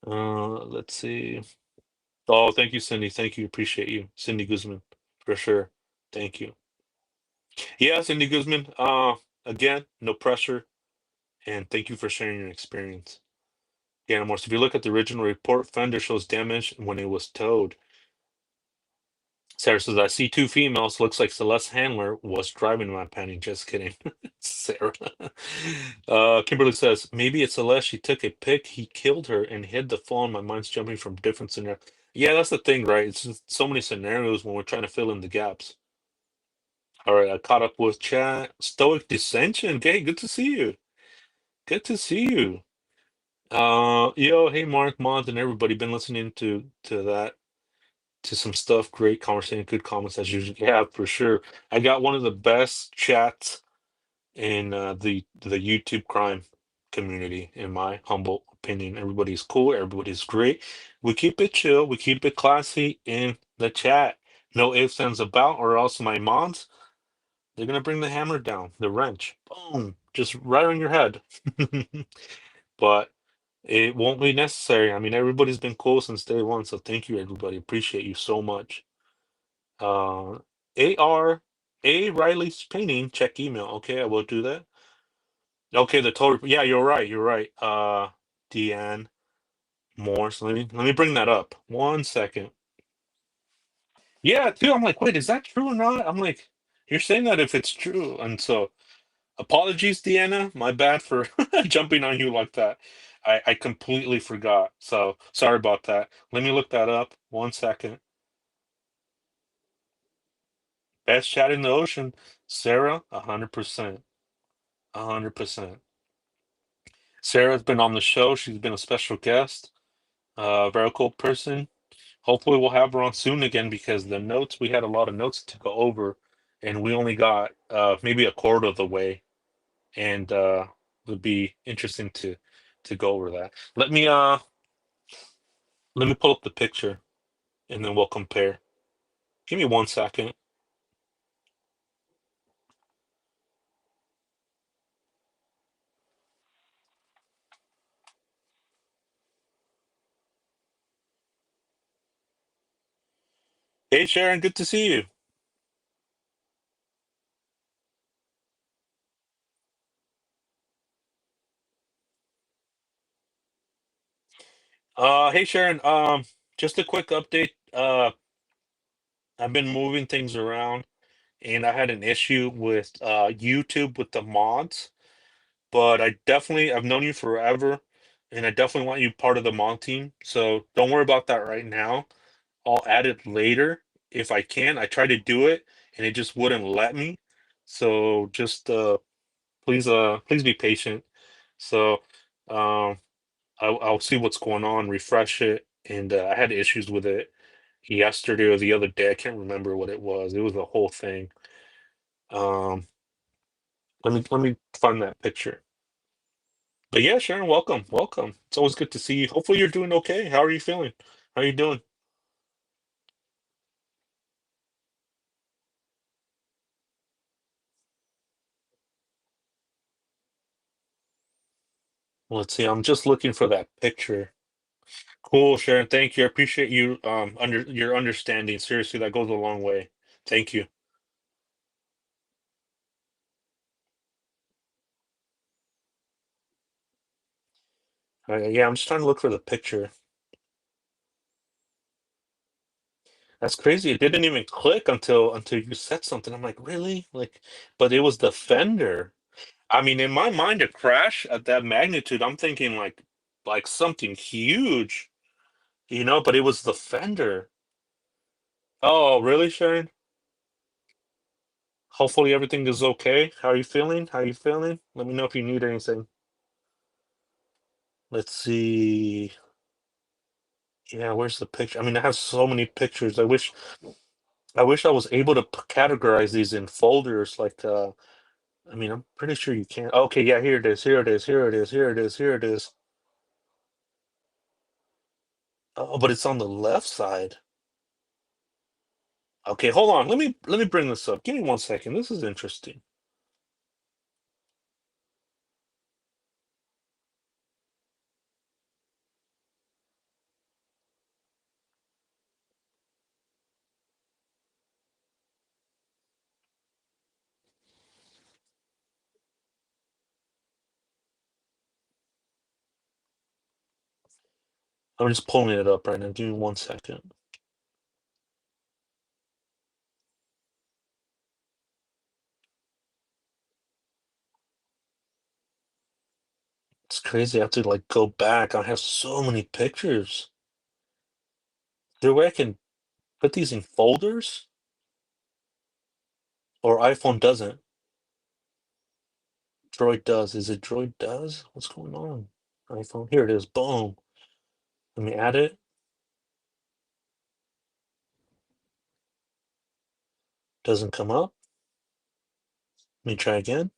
Let's see. Oh, thank you, Cindy. Thank you. Appreciate you. Cindy Guzman, for sure. Thank you. Yeah, Cindy Guzman. Again, no pressure. And thank you for sharing your experience. Deanna Morse, if you look at the original report, fender shows damage when it was towed. Sarah says, I see two females. Looks like Celeste Handler was driving my panty. Just kidding. Sarah. Kimberly says, maybe it's Celeste. She took a pic. He killed her and hid the phone. My mind's jumping from different scenarios. Yeah, that's the thing, right? It's just so many scenarios when we're trying to fill in the gaps. All right, I caught up with chat. Stoic Dissension. Okay, good to see you. Good to see you. Yo, hey Mark, Mont, and everybody been listening to that to some stuff. Great conversation, good comments as usual. Yeah, for sure. I got one of the best chats in the YouTube crime community, in my humble opinion. Everybody's cool, everybody's great. We keep it chill, we keep it classy in the chat. No ifs, ands about, or else my mods, They're gonna bring the hammer down, the wrench. Boom, just right on your head. But it won't be necessary. I mean, everybody's been cool since day one, so thank you, everybody. Appreciate you so much. Uh, AR A Riley's painting. Check email. Okay, I will do that. Okay, the total. Yeah, you're right. You're right. Deanne Morse. Let me bring that up. 1 second. Yeah, too. I'm like, wait, is that true or not? I'm like, you're saying that if it's true, and so apologies, Deanna. My bad for jumping on you like that. I completely forgot. So sorry about that. Let me look that up. 1 second. Best chat in the ocean. Sarah, 100%. 100%. Sarah's been on the show. She's been a special guest. Very cool person. Hopefully we'll have her on soon again because the notes, we had a lot of notes to go over and we only got maybe a quarter of the way. And it would be interesting to go over that. Let me pull up the picture and then we'll compare. Give me 1 second. Hey Sharon, good to see you. Hey Sharon, just a quick update. I've been moving things around and I had an issue with YouTube with the mods, but I've known you forever and I definitely want you part of the mod team. So don't worry about that right now. I'll add it later if I can. I tried to do it and it just wouldn't let me. So just please be patient. So um I'll see what's going on, refresh it, and I had issues with it yesterday or the other day. I can't remember what it was. It was a whole thing. Um let me find that picture. But yeah, Sharon, welcome, welcome. It's always good to see you. Hopefully you're doing okay. How are you feeling? How are you doing? Let's see. I'm just looking for that picture. Cool, Sharon. Thank you. I appreciate you under your understanding. Seriously, that goes a long way. Thank you. Yeah, I'm just trying to look for the picture. That's crazy. It didn't even click until you said something. I'm like, really? Like, but it was the fender. I mean, in my mind, a crash at that magnitude, I'm thinking like something huge, but it was the fender. Oh, really, Sharon? Hopefully everything is okay. How are you feeling? How are you feeling? Let me know if you need anything. Let's see. Yeah, where's the picture? I mean, I have so many pictures. I wish I was able to categorize these in folders. Like, I mean, I'm pretty sure you can. Okay, yeah, here it is. Here it is. Here it is. Here it is. Here it is. Oh, but it's on the left side. Okay, hold on. Let me bring this up. Give me 1 second. This is interesting. I'm just pulling it up right now. Give me 1 second. It's crazy. I have to like go back. I have so many pictures. Is there a way I can put these in folders? Or iPhone doesn't? Droid does. Is it Droid does? What's going on? iPhone. Here it is. Boom. Let me add it. Doesn't come up. Let me try again.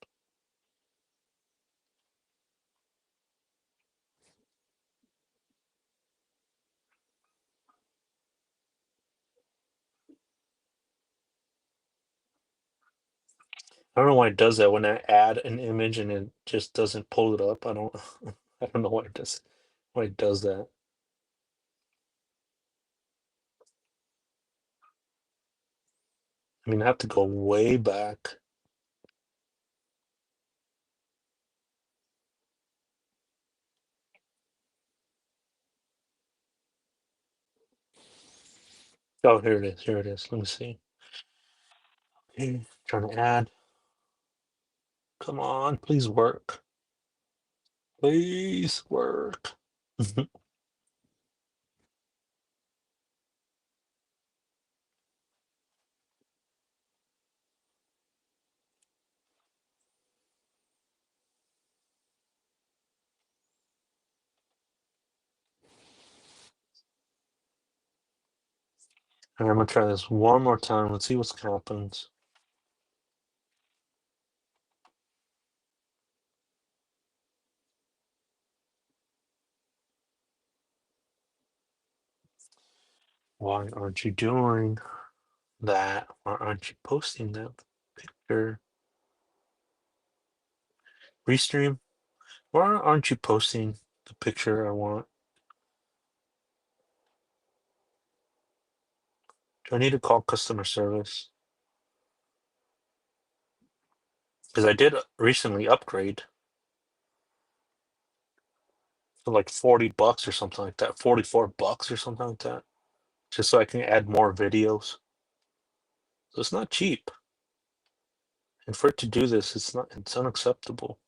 I don't know why it does that when I add an image and it just doesn't pull it up. I don't I don't know why it does that. I mean, I have to go way back. Oh, here it is. Here it is. Let me see. Okay, trying to add. Come on, please work. Please work. And I'm gonna try this one more time. Let's see what happens. Why aren't you doing that? Why aren't you posting that picture? Restream? Why aren't you posting the picture I want? Do I need to call customer service? Because I did recently upgrade for like $40 or something like that, $44 or something like that, just so I can add more videos. So it's not cheap. And for it to do this, it's unacceptable.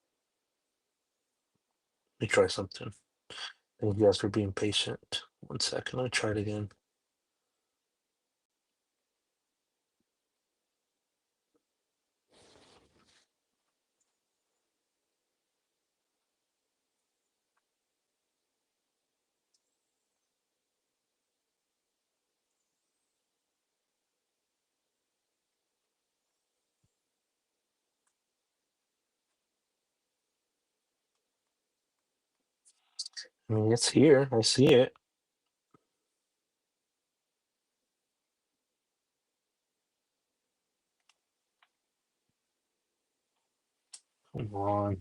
Let me try something. Thank you guys for being patient. 1 second, let me try it again. I mean, it's here. I see it. Come on.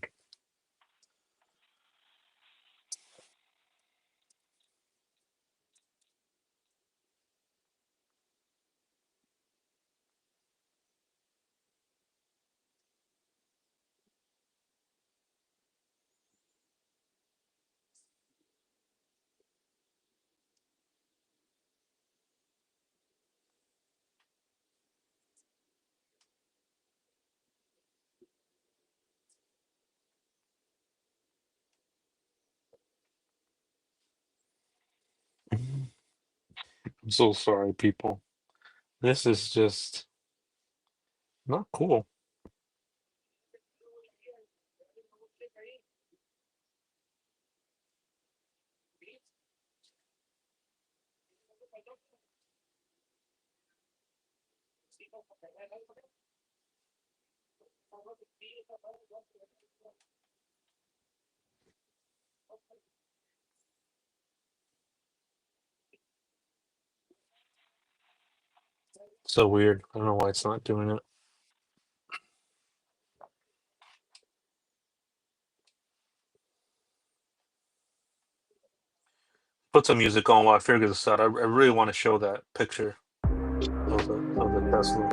I'm so sorry, people. This is just not cool. So weird. I don't know why it's not doing it. Put some music on while I figure this out. I really want to show that picture of the Tesla.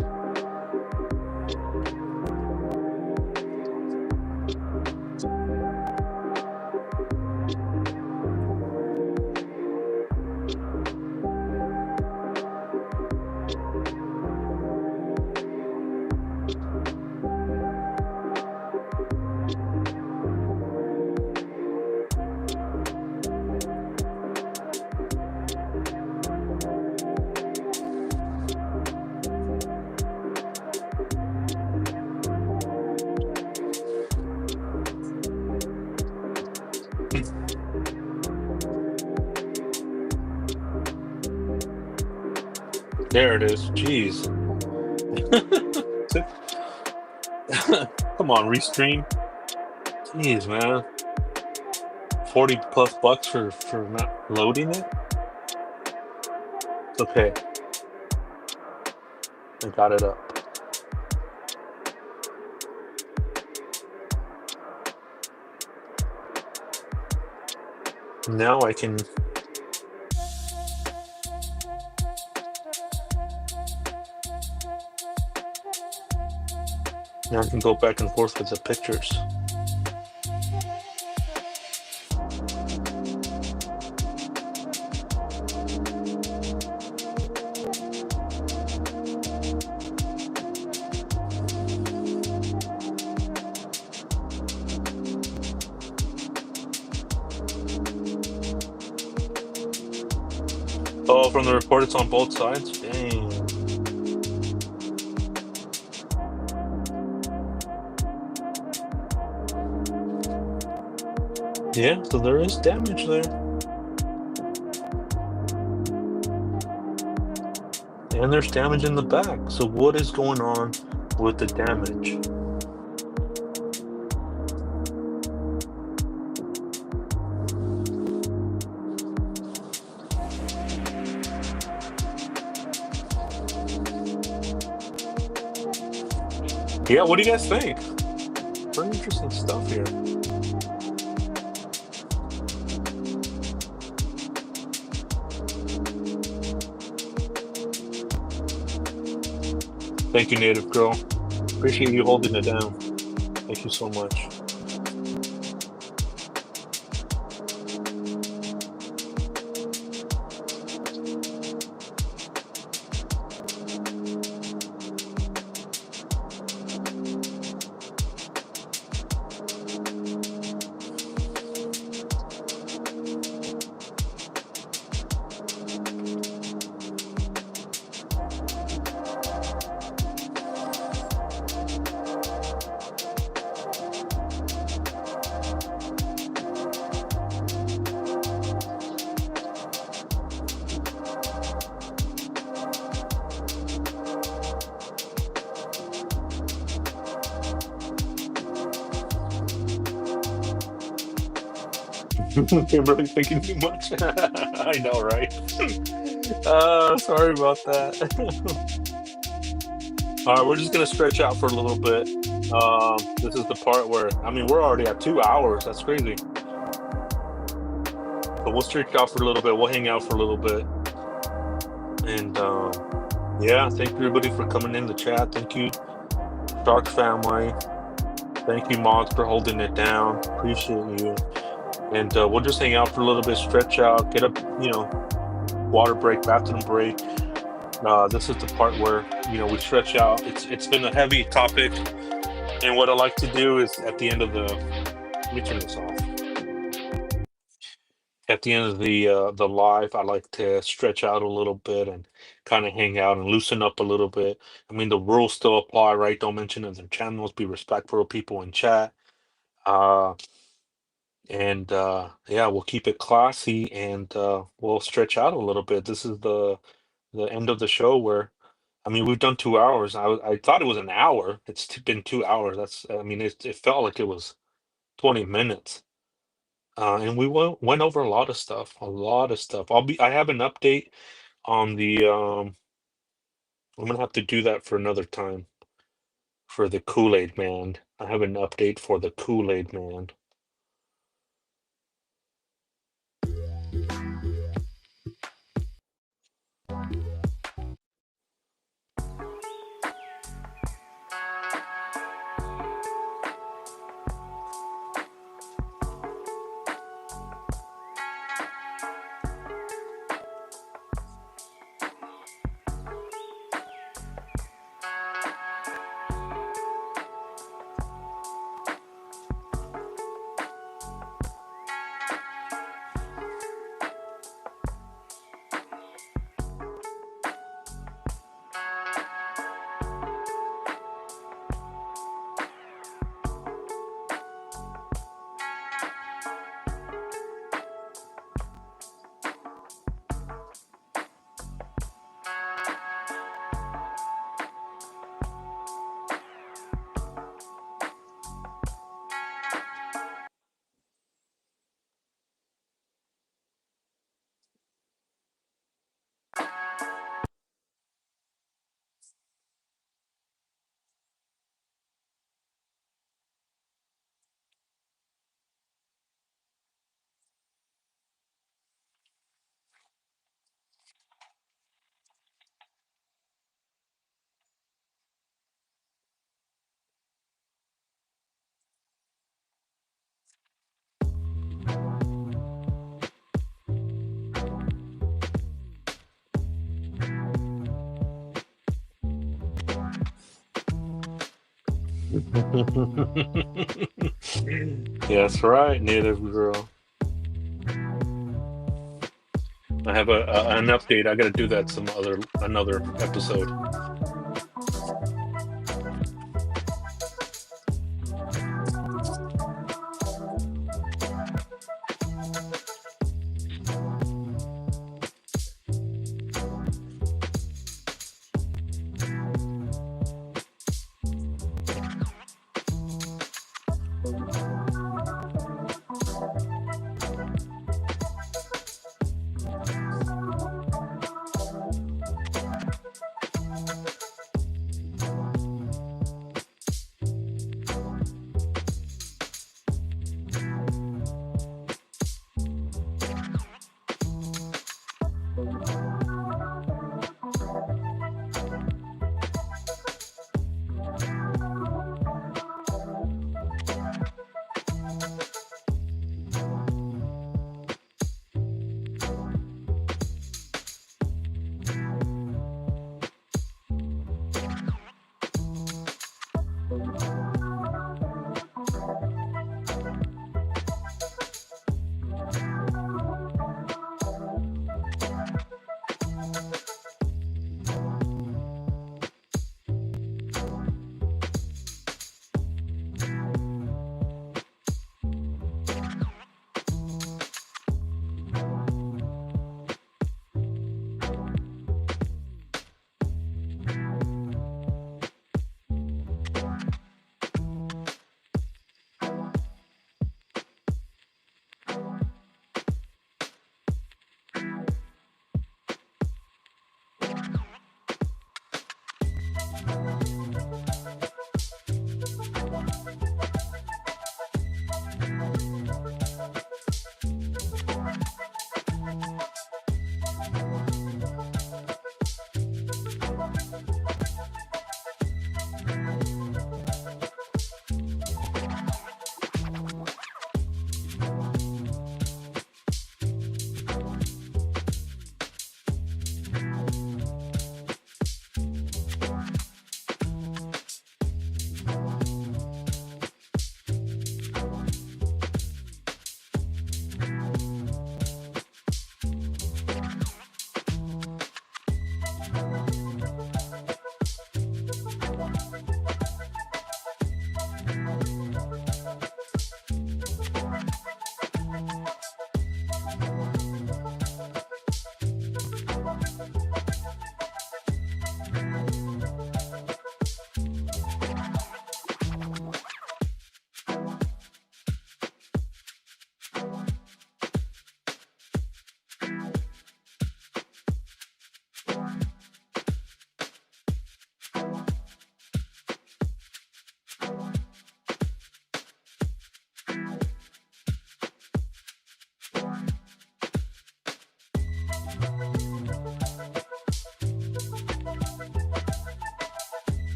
There it is. Jeez. Come on, restream. Jeez, man. 40+ bucks for not loading it. It's okay. I got it up. Now I can go back and forth with the pictures. Oh, from the report, it's on both sides? Dang. Yeah, so there is damage there. And there's damage in the back. So what is going on with the damage? Yeah, what do you guys think? Pretty interesting stuff here. Thank you, Native Girl. Appreciate you holding it down. Thank you so much. I'm really thinking too much. I know, right? Sorry about that. All right, we're just gonna stretch out for a little bit. This is the part where, I mean, we're already at 2 hours. That's crazy. But we'll stretch out for a little bit. We'll hang out for a little bit. And yeah, thank you everybody for coming in the chat. Thank you, Shark family. Thank you, Mods, for holding it down. Appreciate you. And we'll just hang out for a little bit, stretch out, get a water break, bathroom break. This is the part where we stretch out. It's been a heavy topic, and what I like to do is at the end of the let me turn this off. At the end of the live, I like to stretch out a little bit and kind of hang out and loosen up a little bit. I mean, the rules still apply, right? Don't mention other channels. Be respectful of people in chat. And yeah, we'll keep it classy, and we'll stretch out a little bit. This is the end of the show where, I mean, we've done 2 hours. I thought it was an hour. It's been 2 hours. I mean, it felt like it was 20 minutes. And we went over a lot of stuff, a lot of stuff. I have an update on the I'm gonna have to do that for another time for the Kool-Aid Man. I have an update for the Kool-Aid Man. That's right, native girl. I have an update. I got to do that another episode.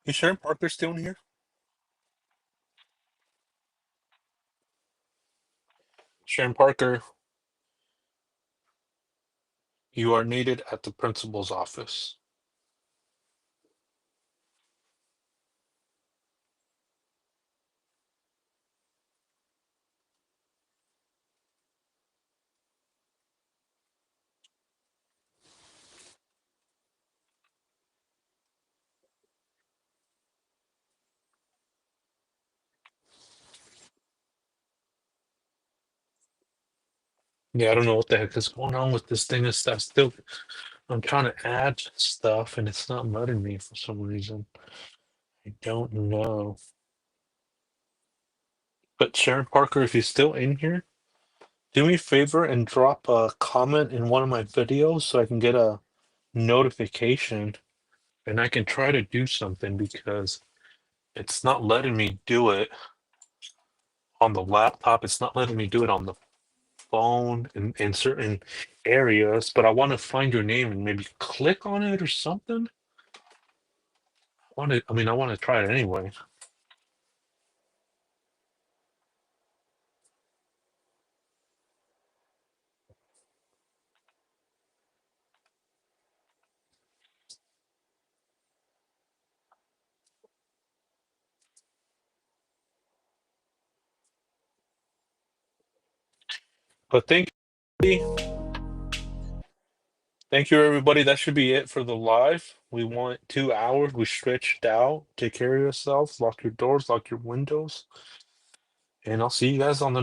Is Sharon Parker still in here? Sharon Parker, you are needed at the principal's office. Yeah, I don't know what the heck is going on with this thing. Is that still? I'm trying to add stuff and it's not letting me for some reason. I don't know. But Sharon Parker, if you're still in here, do me a favor and drop a comment in one of my videos so I can get a notification and I can try to do something because it's not letting me do it on the laptop. It's not letting me do it on the phone in certain areas, but I want to find your name and maybe click on it or something. I want to try it anyway. But thank you everybody. That should be it for the live. We want 2 hours. We stretched out. Take care of yourselves. Lock your doors, lock your windows. And I'll see you guys on the